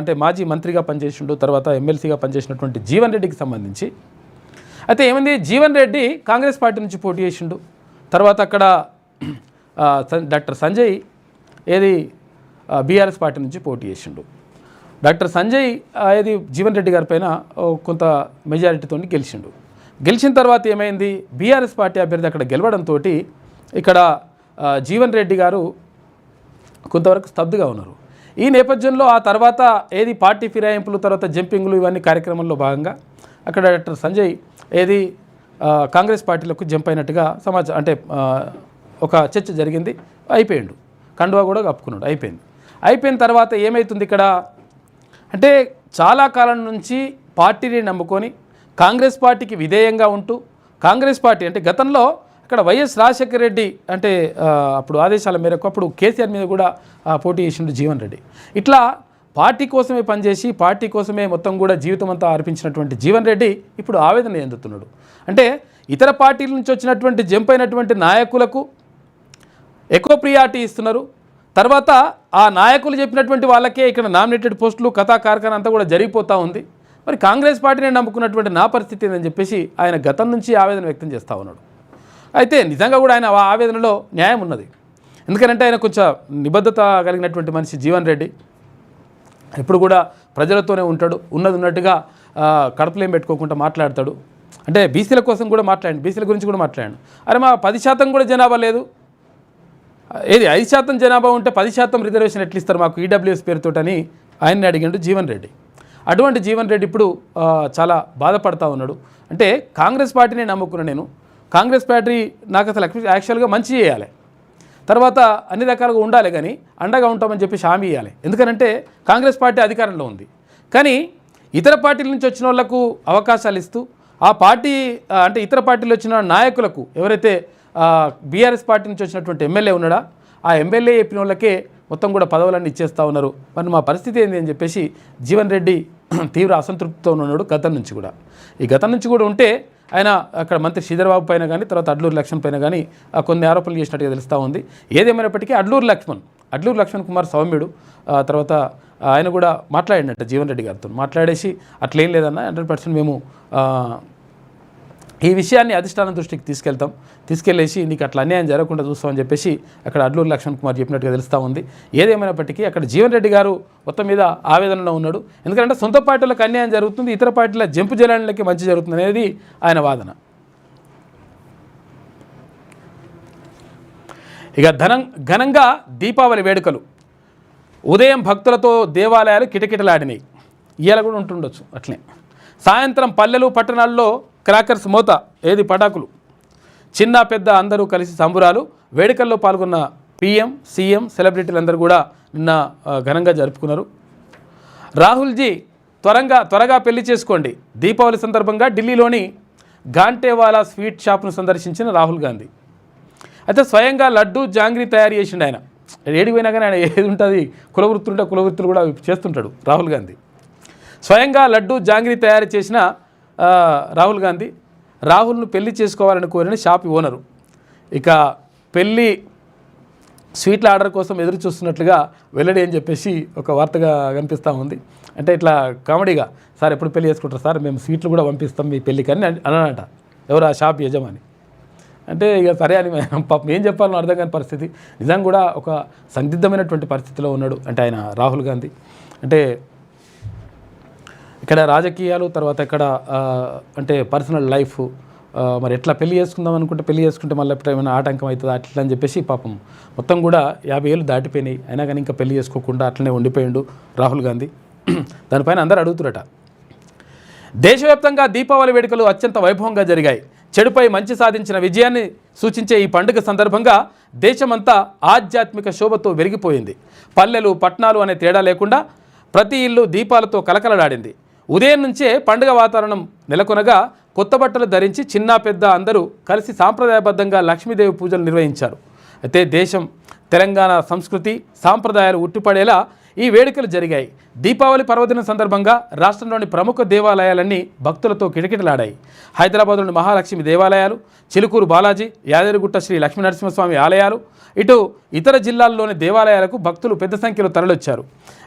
అంటే మాజీ మంత్రిగా పనిచేసిండు, తర్వాత ఎమ్మెల్సీగా పనిచేసినటువంటి జీవన్ రెడ్డికి సంబంధించి అయితే ఏమైంది, జీవన్ రెడ్డి కాంగ్రెస్ పార్టీ నుంచి పోటీ చేసిండు. తర్వాత అక్కడ డాక్టర్ సంజయ్ ఏది బీఆర్ఎస్ పార్టీ నుంచి పోటీ చేసిండు. డాక్టర్ సంజయ్ ఏది జీవన్ రెడ్డి గారి పైన కొంత మెజారిటీతో గెలిచిండు. గెలిచిన తర్వాత ఏమైంది, బీఆర్ఎస్ పార్టీ అభ్యర్థి అక్కడ గెలవడంతో ఇక్కడ జీవన్ రెడ్డి గారు కొంతవరకు స్తబ్దుగా ఉన్నారు. ఈ నేపథ్యంలో ఆ తర్వాత ఏది పార్టీ ఫిరాయింపులు, తర్వాత జంపింగ్లు ఇవన్నీ కార్యక్రమంలో భాగంగా అక్కడ డాక్టర్ సంజయ్ ఏది కాంగ్రెస్ పార్టీలకు జంప్ అయినట్టుగా సమాచారం, అంటే ఒక చర్చ జరిగింది. అయిపోయిండు, కండువా కూడా కప్పుకున్నాడు, అయిపోయిన తర్వాత ఏమవుతుంది ఇక్కడ అంటే చాలా కాలం నుంచి పార్టీని నమ్ముకొని కాంగ్రెస్ పార్టీకి విధేయంగా ఉంటూ కాంగ్రెస్ పార్టీ అంటే గతంలో ఇక్కడ వైఎస్ రాజశేఖర రెడ్డి అంటే అప్పుడు ఆదేశాల మేరకు అప్పుడు కేసీఆర్ మీద కూడా పోటీ చేసిండు జీవన్ రెడ్డి. ఇట్లా పార్టీ కోసమే పనిచేసి పార్టీ కోసమే మొత్తం కూడా జీవితం అంతా అర్పించినటువంటి జీవన్ రెడ్డి ఇప్పుడు ఆవేదన చెందుతున్నాడు. అంటే ఇతర పార్టీల నుంచి వచ్చినటువంటి జంప్ అయినటువంటి నాయకులకు ఎక్కువ ప్రియారిటీ ఇస్తున్నారు. తర్వాత ఆ నాయకులు చెప్పినటువంటి వాళ్ళకే ఇక్కడ నామినేటెడ్ పోస్టులు కథా కార్ఖానా అంతా కూడా జరిగిపోతూ ఉంది. మరి కాంగ్రెస్ పార్టీని నమ్ముకున్నటువంటి నా పరిస్థితి ఏందని చెప్పేసి ఆయన గతం నుంచి ఆవేదన వ్యక్తం చేస్తూ ఉన్నాడు. అయితే నిజంగా కూడా ఆయన ఆవేదనలో న్యాయం ఉన్నది. ఎందుకంటే ఆయన కొంచెం నిబద్ధత కలిగినటువంటి మనిషి జీవన్ రెడ్డి. ఎప్పుడు కూడా ప్రజలతోనే ఉంటాడు, ఉన్నది ఉన్నట్టుగా కడుపులేం పెట్టుకోకుండా మాట్లాడతాడు. అంటే బీసీల కోసం కూడా మాట్లాడండి, బీసీల గురించి కూడా మాట్లాడండి. అరే మా 10% కూడా జనాభా లేదు, ఏది 5% జనాభా ఉంటే 10% రిజర్వేషన్ ఎట్లా ఇస్తారు మాకు ఈడబ్ల్యూఎస్ పేరుతోటని ఆయన్ని అడిగాడు జీవన్ రెడ్డి. అటువంటి జీవన్ రెడ్డి ఇప్పుడు చాలా బాధపడతా ఉన్నాడు. అంటే కాంగ్రెస్ పార్టీని నమ్ముకున్నా నేను, కాంగ్రెస్ పార్టీ నాకు అసలు యాక్చువల్గా మంచి చేయాలి, తర్వాత అన్ని రకాలుగా ఉండాలి, కానీ అండగా ఉంటామని చెప్పి హామీ ఇవ్వాలి. ఎందుకనంటే కాంగ్రెస్ పార్టీ అధికారంలో ఉంది. కానీ ఇతర పార్టీల నుంచి వచ్చిన వాళ్లకు అవకాశాలు ఇస్తూ ఆ పార్టీ అంటే ఇతర పార్టీలు వచ్చిన నాయకులకు ఎవరైతే బీఆర్ఎస్ పార్టీ నుంచి వచ్చినటువంటి ఎమ్మెల్యే ఉన్నాడా ఆ ఎమ్మెల్యే చెప్పిన వాళ్ళకే మొత్తం కూడా పదవులన్నీ ఇచ్చేస్తూ ఉన్నారు. మరి మా పరిస్థితి ఏంది అని చెప్పేసి జీవన్ రెడ్డి తీవ్ర అసంతృప్తితో ఉన్నాడు గతం నుంచి కూడా. ఈ గతం నుంచి కూడా ఉంటే ఆయన అక్కడ మంత్రి శ్రీధర్బాబు పైన కానీ తర్వాత అడ్లూరు లక్ష్మణ్ పైన కానీ కొన్ని ఆరోపణలు చేసినట్టుగా తెలుస్తూ ఉంది. ఏదేమైనప్పటికీ అడ్లూరు లక్ష్మణ్ కుమార్ సౌమ్యుడు తర్వాత ఆయన కూడా మాట్లాడినట్టు జీవన్ రెడ్డి గారితో మాట్లాడేసి అట్లేం లేదన్న 100% మేము ఈ విషయాన్ని అధిష్టానం దృష్టికి తీసుకెళ్ళేసి నీకు అట్లా అన్యాయం జరగకుండా చూస్తామని చెప్పేసి అక్కడ అడ్లూరు లక్ష్మణ్ కుమార్ చెప్పినట్టుగా తెలుస్తూ ఉంది. ఏదేమైనప్పటికీ అక్కడ జీవన్ రెడ్డి గారు మొత్తం మీద ఆవేదనలో ఉన్నాడు. ఎందుకంటే సొంత పార్టీలకు అన్యాయం జరుగుతుంది, ఇతర పార్టీల జంపు జలానికి మంచి జరుగుతుంది అనేది ఆయన వాదన. ఇక ఘనంగా దీపావళి వేడుకలు ఉదయం భక్తులతో దేవాలయాలు కిటకిటలాడినాయి. ఇవాళ కూడా ఉంటుండొచ్చు అట్లే. సాయంత్రం పల్లెలు పట్టణాల్లో క్రాకర్స్ మోత, ఏది పటాకులు, చిన్న పెద్ద అందరూ కలిసి సంబురాలు. వేడుకల్లో పాల్గొన్న పీఎం సీఎం సెలబ్రిటీలందరూ కూడా నిన్న ఘనంగా జరుపుకున్నారు. రాహుల్జీ త్వరగా పెళ్లి చేసుకోండి. దీపావళి సందర్భంగా ఢిల్లీలోని ఘాంటేవాలా స్వీట్ షాప్ను సందర్శించిన రాహుల్ గాంధీ. అయితే స్వయంగా లడ్డు జాంగ్రీ తయారు చేసిండు ఆయన. ఏడికి పోయినా కానీ ఆయన ఏది ఉంటుంది కులవృత్తులు కూడా చేస్తుంటాడు రాహుల్ గాంధీ. స్వయంగా లడ్డు జాంగ్రీ తయారు చేసిన రాహుల్ గాంధీ రాహుల్ను పెళ్లి చేసుకోవాలని కోరిన షాప్ ఓనరు ఇక పెళ్ళి స్వీట్ల ఆర్డర్ కోసం ఎదురు చూస్తున్నట్లుగా వెల్లడి అని చెప్పేసి ఒక వార్తగా కనిపిస్తూ ఉంది. అంటే ఇట్లా కామెడీగా, సార్ ఎప్పుడు పెళ్లి చేసుకుంటారు సార్, మేము స్వీట్లు కూడా పంపిస్తాం మీ పెళ్ళికి అని అన్నాడట ఎవరు ఆ షాప్ యజమాని. అంటే ఇక సరే అని పాపం ఏం చెప్పాలని అర్థం కాని పరిస్థితి. నిజంగా కూడా ఒక సందిగ్ధమైనటువంటి పరిస్థితిలో ఉన్నాడు అంటే ఆయన రాహుల్ గాంధీ. అంటే ఇక్కడ రాజకీయాలు, తర్వాత ఇక్కడ అంటే పర్సనల్ లైఫ్, మరి ఎట్లా పెళ్లి చేసుకుందాం అనుకుంటే పెళ్లి చేసుకుంటే మళ్ళీ ఎప్పుడు ఏమైనా ఆటంకం అవుతుంది అట్లా అని చెప్పేసి పాపం మొత్తం కూడా 50 ఏళ్ళు దాటిపోయినాయి, అయినా కానీ ఇంకా పెళ్లి చేసుకోకుండా అట్లనే ఉండిపోయిండు రాహుల్ గాంధీ. దానిపైన అందరూ అడుగుతురట. దేశవ్యాప్తంగా దీపావళి వేడుకలు అత్యంత వైభవంగా జరిగాయి. చెడుపై మంచి సాధించిన విజయాన్ని సూచించే ఈ పండుగ సందర్భంగా దేశమంతా ఆధ్యాత్మిక శోభతో వెలిగిపోయింది. పల్లెలు పట్టణాలు అనే తేడా లేకుండా ప్రతి ఇల్లు దీపాలతో కలకలలాడింది. ఉదయం నుంచే పండుగ వాతావరణం నెలకొనగా కొత్త బట్టలు ధరించి చిన్న పెద్ద అందరూ కలిసి సాంప్రదాయబద్ధంగా లక్ష్మీదేవి పూజలు నిర్వహించారు. అయితే దేశం తెలంగాణ సంస్కృతి సాంప్రదాయాలు ఉట్టిపడేలా ఈ వేడుకలు జరిగాయి. దీపావళి పర్వదినం సందర్భంగా రాష్ట్రంలోని ప్రముఖ దేవాలయాలన్నీ భక్తులతో కిటకిటలాడాయి. హైదరాబాద్లోని మహాలక్ష్మి దేవాలయాలు, చిలుకూరు బాలాజీ, యాదగిరిగుట్ట శ్రీ లక్ష్మీనరసింహస్వామి ఆలయాలు, ఇటు ఇతర జిల్లాల్లోని దేవాలయాలకు భక్తులు పెద్ద సంఖ్యలో తరలివచ్చారు.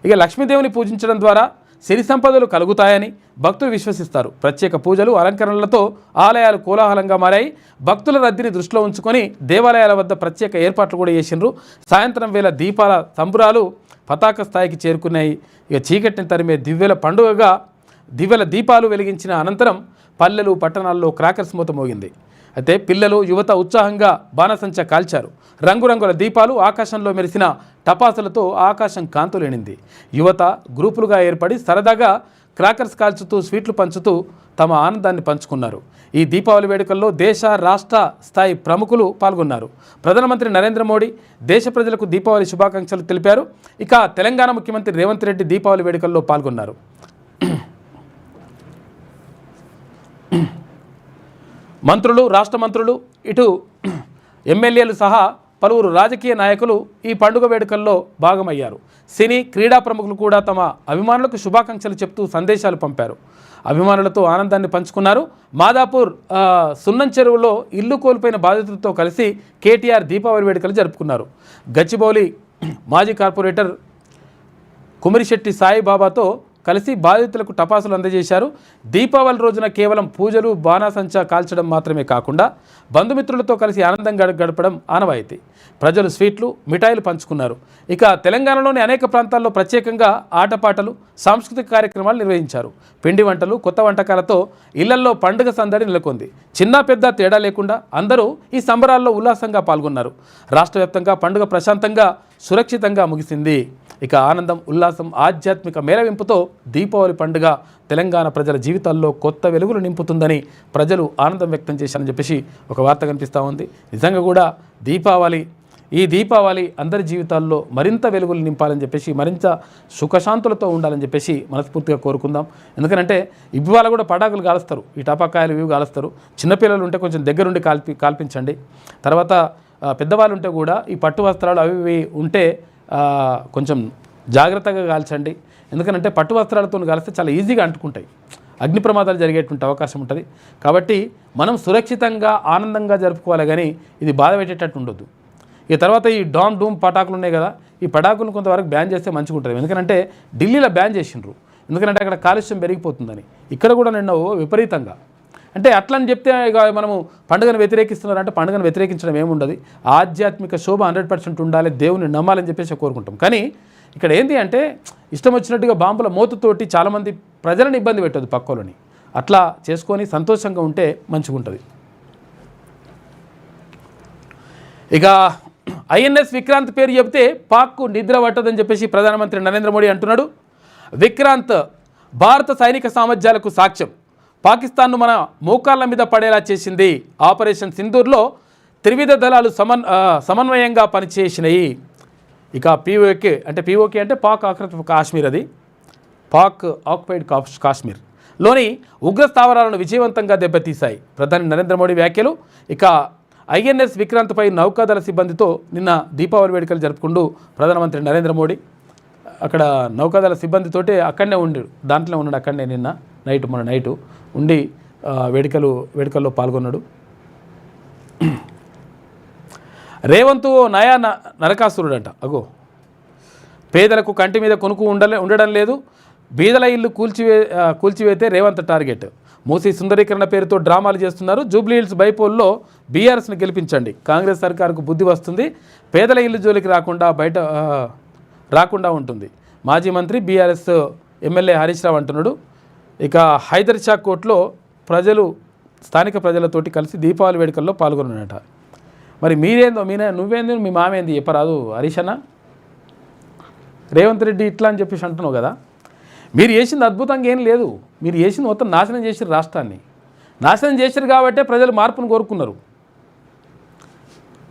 ఇక లక్ష్మీదేవిని పూజించడం ద్వారా సిరి సంపదలు కలుగుతాయని భక్తులు విశ్వసిస్తారు. ప్రత్యేక పూజలు అలంకరణలతో ఆలయాలు కోలాహలంగా మారాయి. భక్తుల రద్దీని దృష్టిలో ఉంచుకొని దేవాలయాల వద్ద ప్రత్యేక ఏర్పాట్లు కూడా చేసిండ్రు. సాయంత్రం వేళ దీపాల సంబురాలు పతాక స్థాయికి చేరుకున్నాయి. ఇక చీకటిని తరిమే దివ్యల దీపాలు వెలిగించిన అనంతరం పల్లెలు పట్టణాల్లో క్రాకర్స్ మూత మోగింది. అయితే పిల్లలు యువత ఉత్సాహంగా బాణసంచా కాల్చారు. రంగురంగుల దీపాలు ఆకాశంలో మెరిసిన టపాసులతో ఆకాశం కాంతులేనింది. యువత గ్రూపులుగా ఏర్పడి సరదాగా క్రాకర్స్ కాల్చుతూ స్వీట్లు పంచుతూ తమ ఆనందాన్ని పంచుకున్నారు. ఈ దీపావళి వేడుకల్లో దేశ రాష్ట్ర స్థాయి ప్రముఖులు పాల్గొన్నారు. ప్రధానమంత్రి నరేంద్ర మోడీ దేశ ప్రజలకు దీపావళి శుభాకాంక్షలు తెలిపారు. ఇక తెలంగాణ ముఖ్యమంత్రి రేవంత్ రెడ్డి దీపావళి వేడుకల్లో పాల్గొన్నారు. మంత్రులు, రాష్ట్ర మంత్రులు, ఇటు ఎమ్మెల్యేలు సహా పలువురు రాజకీయ నాయకులు ఈ పండుగ వేడుకల్లో భాగమయ్యారు. సినీ క్రీడా ప్రముఖులు కూడా తమ అభిమానులకు శుభాకాంక్షలు చెప్తూ సందేశాలు పంపారు. అభిమానులతో ఆనందాన్ని పంచుకున్నారు. మాదాపూర్ సున్నం చెరువులో ఇల్లు కోల్పోయిన బాధితులతో కలిసి కేటీఆర్ దీపావళి వేడుకలు జరుపుకున్నారు. గచ్చిబౌలి మాజీ కార్పొరేటర్ కుమిరిశెట్టి సాయిబాబాతో కలిసి బాధితులకు టపాసులు అందజేశారు. దీపావళి రోజున కేవలం పూజలు, బాణాసంచా కాల్చడం మాత్రమే కాకుండా బంధుమిత్రులతో కలిసి ఆనందంగా గడపడం ఆనవాయితీ. ప్రజలు స్వీట్లు, మిఠాయిలు పంచుకున్నారు. ఇక తెలంగాణలోని అనేక ప్రాంతాల్లో ప్రత్యేకంగా ఆటపాటలు, సాంస్కృతిక కార్యక్రమాలు నిర్వహించారు. పిండి వంటలు, కొత్త వంటకాలతో ఇళ్లల్లో పండుగ సందడి నెలకొంది. చిన్న పెద్ద తేడా లేకుండా అందరూ ఈ సంబరాల్లో ఉల్లాసంగా పాల్గొన్నారు. రాష్ట్ర వ్యాప్తంగా పండుగ ప్రశాంతంగా, సురక్షితంగా ముగిసింది. ఇక ఆనందం, ఉల్లాసం, ఆధ్యాత్మిక మేళవింపుతో దీపావళి పండుగ తెలంగాణ ప్రజల జీవితాల్లో కొత్త వెలుగులు నింపుతుందని ప్రజలు ఆనందం వ్యక్తం చేశారని చెప్పేసి ఒక వార్త కనిపిస్తూ ఉంది. నిజంగా కూడా ఈ దీపావళి అందరి జీవితాల్లో మరింత వెలుగులు నింపాలని చెప్పేసి, మరింత సుఖశాంతులతో ఉండాలని చెప్పేసి మనస్ఫూర్తిగా కోరుకుందాం. ఎందుకంటే ఇవాళ కూడా పటాకులు కాలుస్తారు, ఈ టపాకాయలు ఇవి కాలుస్తారు. చిన్నపిల్లలు ఉంటే కొంచెం దగ్గరుండి కాల్పించండి. తర్వాత పెద్దవాళ్ళు ఉంటే కూడా ఈ పట్టు వస్త్రాలు అవి ఇవి ఉంటే కొంచెం జాగ్రత్తగా కాల్చండి. ఎందుకంటే పట్టు వస్త్రాలతో కాలిస్తే చాలా ఈజీగా అంటుకుంటాయి, అగ్ని ప్రమాదాలు జరిగేటువంటి అవకాశం ఉంటుంది. కాబట్టి మనం సురక్షితంగా, ఆనందంగా జరుపుకోవాలి, కానీ ఇది బాధ పెట్టేటట్టు ఉండొద్దు. ఈ తర్వాత ఈ డూమ్ పటాకులు ఉన్నాయి కదా, ఈ పటాకులను కొంతవరకు బ్యాన్ చేస్తే మంచిగా ఉంటుంది. ఎందుకంటే ఢిల్లీలో బ్యాన్ చేసిండ్రు, ఎందుకంటే అక్కడ కాలుష్యం పెరిగిపోతుందని. ఇక్కడ కూడా నిన్న విపరీతంగా, అంటే అట్లని చెప్తే ఇక మనము పండుగను వ్యతిరేకిస్తున్నారంటే పండుగను వ్యతిరేకించడం ఏముండదు. ఆధ్యాత్మిక శోభ 100% ఉండాలి, దేవుని నమ్మాలని చెప్పేసి కోరుకుంటాం. కానీ ఇక్కడ ఏంటి అంటే ఇష్టం వచ్చినట్టుగా బాంబుల మోతుతోటి చాలామంది ప్రజలను ఇబ్బంది పెట్టదు పక్కలని. అట్లా చేసుకొని సంతోషంగా ఉంటే మంచిగా ఉంటుంది. ఇక ఐఎన్ఎస్ విక్రాంత్ పేరు చెబితే పాక్కు నిద్ర పట్టదని చెప్పేసి ప్రధానమంత్రి నరేంద్ర మోడీ అంటున్నాడు. విక్రాంత్ భారత సైనిక సామర్థ్యాలకు సాక్ష్యం, పాకిస్తాన్ను మన మోకాళ్ళ మీద పడేలా చేసింది. ఆపరేషన్ సింధూర్లో త్రివిధ దళాలు సమన్వయంగా పనిచేసినాయి. ఇక పీఓకే అంటే పాక్ ఆక్రమిత కాశ్మీర్, అది పాక్ ఆక్యుపైడ్ కాశ్మీర్లోని ఉగ్ర స్థావరాలను విజయవంతంగా దెబ్బతీశాయి. ప్రధాని నరేంద్ర మోడీ వ్యాఖ్యలు. ఇక ఐఎన్ఎస్ విక్రాంత్పై నౌకాదళ సిబ్బందితో నిన్న దీపావళి వేడుకలు జరుపుకుంటూ ప్రధానమంత్రి నరేంద్ర మోడీ అక్కడ నౌకాదళ సిబ్బందితోటే అక్కడనే ఉన్నాడు. అక్కడనే నిన్న మొన్న నైటు ఉండి వేడుకల్లో పాల్గొన్నాడు. రేవంత్ నయా నరకాసురుడంట. పేదలకు కంటి మీద కొనుక్కు ఉండడం లేదు, బీదల ఇల్లు కూల్చివేతే రేవంత్ టార్గెట్. మూసీ సుందరీకరణ పేరుతో డ్రామాలు చేస్తున్నారు. జూబ్లీహిల్స్ బైపోల్లో బీఆర్ఎస్ను గెలిపించండి, కాంగ్రెస్ సర్కారుకు బుద్ధి వస్తుంది, పేదల ఇల్లు జోలికి రాకుండా ఉంటుంది. మాజీ మంత్రి బీఆర్ఎస్ ఎమ్మెల్యే హరీష్ రావు అంటున్నాడు. ఇక హైదర్ షా కోర్టులో స్థానిక ప్రజలతోటి కలిసి దీపావళి వేడుకల్లో పాల్గొన్నాడట. మరి నువ్వేందో మీ మామేంది చెప్పరాదు హరీష్ అన్న? రేవంత్ రెడ్డి ఇట్లా అని చెప్పేసి అంటున్నావు కదా. మీరు చేసింది అద్భుతంగా ఏం లేదు, మీరు చేసింది మొత్తం నాశనం చేసారు, రాష్ట్రాన్ని నాశనం చేశారు. కాబట్టే ప్రజలు మార్పును కోరుకున్నారు.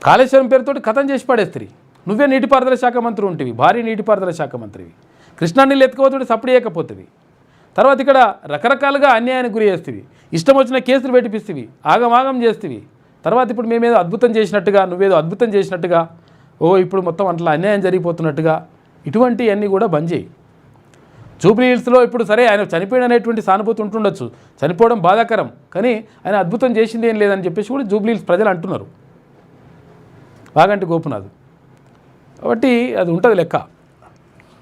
కాళేశ్వరం పేరుతోటి కథం చేసి పడేస్తారు. నువ్వే నీటిపారుదల శాఖ మంత్రి ఉంటివి, భారీ నీటిపారుదల శాఖ మంత్రివి, కృష్ణా నీళ్ళు ఎత్తుకోతోటి సప్లై చేయకపోతుంది. తర్వాత ఇక్కడ రకరకాలుగా అన్యాయానికి గురి చేస్తేవి, ఇష్టం వచ్చిన కేసులు పెట్టిపిస్తేవి, ఆగమాగం చేస్తేవి. తర్వాత ఇప్పుడు మేమేదో అద్భుతం చేసినట్టుగా, నువ్వేదో అద్భుతం చేసినట్టుగా, ఇప్పుడు మొత్తం అట్లా అన్యాయం జరిగిపోతున్నట్టుగా, ఇటువంటివన్నీ కూడా బంద్ చేయి. జూబ్లీహిల్స్లో ఇప్పుడు సరే ఆయన చనిపోయినటువంటి సానుభూతి ఉంటుండొచ్చు, చనిపోవడం బాధాకరం, కానీ ఆయన అద్భుతం చేసింది ఏం లేదని చెప్పేసి కూడా జూబ్లీహిల్స్ ప్రజలు అంటున్నారు, వాగంటి గోపునాథ్. కాబట్టి అది ఉంటుంది లెక్క.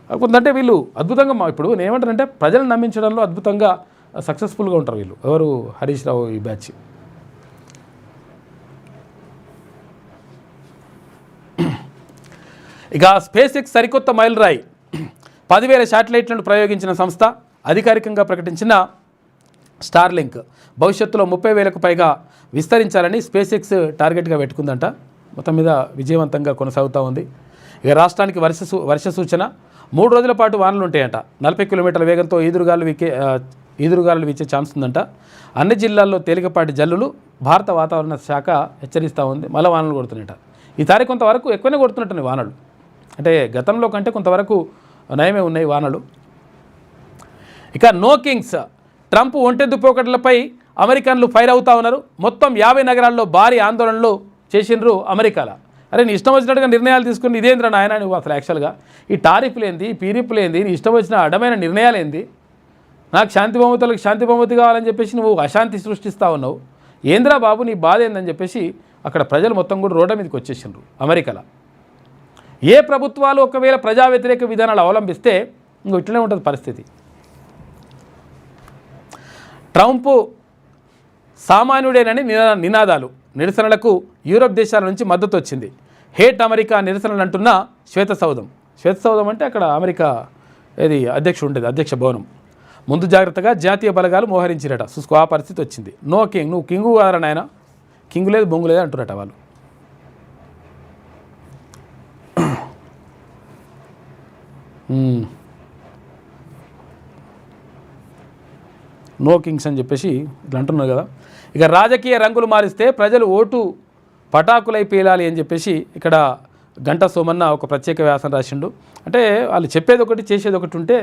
కాకపోతే వీళ్ళు అద్భుతంగా ఇప్పుడు నేనేమంటానంటే ప్రజలను నమ్మించడంలో అద్భుతంగా సక్సెస్ఫుల్గా ఉంటారు వీళ్ళు. ఎవరు? హరీష్ రావు ఈ బ్యాచ్. ఇక స్పేస్ ఎక్స్ సరికొత్త మైలురాయి, 10,000 శాటిలైట్లను ప్రయోగించిన సంస్థ, అధికారికంగా ప్రకటించిన స్టార్లింక్ భవిష్యత్తులో 30,000కు పైగా విస్తరించాలని స్పేస్ ఎక్స్ టార్గెట్గా పెట్టుకుందంట. మొత్తం మీద విజయవంతంగా కొనసాగుతూ ఉంది. ఇక రాష్ట్రానికి వర్ష సూచన, 3 రోజుల పాటు వానలు ఉంటాయంట. 40 కిలోమీటర్ల వేగంతో ఈదురుగాలు వీచే ఛాన్స్ ఉందంట. అన్ని జిల్లాల్లో తేలికపాటి జల్లులు భారత వాతావరణ శాఖ హెచ్చరిస్తూ ఉంది. మళ్ళీ వానలు కొడుతున్నాయట. ఈసారి కొంతవరకు ఎక్కువనే కొడుతున్నట్టున్నాయి వానలు, అంటే గతంలో కంటే కొంతవరకు నయమే ఉన్నాయి వానలు. ఇక నో కింగ్స్, ట్రంప్ ఒంటెద్దు పోకడలపై అమెరికన్లు ఫైర్ అవుతూ ఉన్నారు. మొత్తం 50 నగరాల్లో భారీ ఆందోళనలు చేసిండ్రు అమెరికాలో. అరే నీ ఇష్టం వచ్చినట్టుగా నిర్ణయాలు తీసుకుని ఇదేంద్ర నాయన నువ్వు అసలు యాక్చువల్గా ఈ టారిఫ్లు ఏంది, పీరిఫ్లు ఏంది, నీ ఇష్టం వచ్చిన అడ్డమైన నిర్ణయాలు ఏంది, నాకు శాంతి బహుమతి కావాలని చెప్పేసి నువ్వు అశాంతి సృష్టిస్తూ ఉన్నావు, ఏంద్రా బాబు నీ బాధ ఏందని చెప్పేసి అక్కడ ప్రజలు మొత్తం కూడా రోడ్ల మీదకి వచ్చేసిండ్రు అమెరికాలో. ఏ ప్రభుత్వాలు ఒకవేళ ప్రజా వ్యతిరేక విధానాలు అవలంబిస్తే ఇంకో ఇట్లనే ఉంటుంది పరిస్థితి. ట్రంప్ సామాన్యుడేనని నినాదాలు, నిరసనలకు యూరోప్ దేశాల నుంచి మద్దతు వచ్చింది. హేట్ అమెరికా నిరసనలు అంటున్న శ్వేతసౌధం. శ్వేతసౌధం అంటే అక్కడ అమెరికా అధ్యక్షుడు ఉండేది, అధ్యక్ష భవనం. ముందు జాగ్రత్తగా జాతీయ బలగాలు మోహరించిరట. చూసుకో, ఆ పరిస్థితి వచ్చింది. నో కింగ్, నువ్వు కింగు కాదరని ఆయన, కింగు లేదు బొంగు లేదు అంటున్నట వాళ్ళు. నో కింగ్స్ అని చెప్పేసి ఇట్లా అంటున్నారు కదా. ఇక రాజకీయ రంగులు మారిస్తే ప్రజలు ఓటు పటాకులై పేలాలి అని చెప్పేసి ఇక్కడ గంటా సోమన్న ఒక ప్రత్యేక వ్యాసం రాసిండు. అంటే వాళ్ళు చెప్పేది ఒకటి చేసేది ఒకటి ఉంటే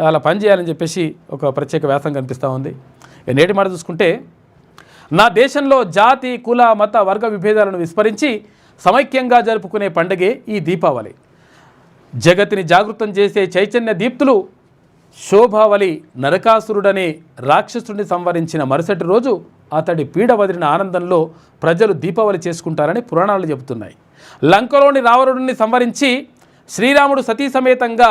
అలా పని చేయాలని చెప్పేసి ఒక ప్రత్యేక వ్యాసం కనిపిస్తూ ఉంది. నేటి మాట చూసుకుంటే, నా దేశంలో జాతి కుల మత వర్గ విభేదాలను విస్మరించి సమైక్యంగా జరుపుకునే పండుగే ఈ దీపావళి. జగత్తుని జాగృతం చేసే చైతన్య దీప్తులు శోభావళి నరకాసురుడనే రాక్షసుడిని సంవరించిన మరుసటి రోజు అతడి పీడ వదిలిన ఆనందంలో ప్రజలు దీపావళి చేసుకుంటారని పురాణాలు చెబుతున్నాయి. లంకలోని రావణుడిని సంవరించి శ్రీరాముడు సతీ సమేతంగా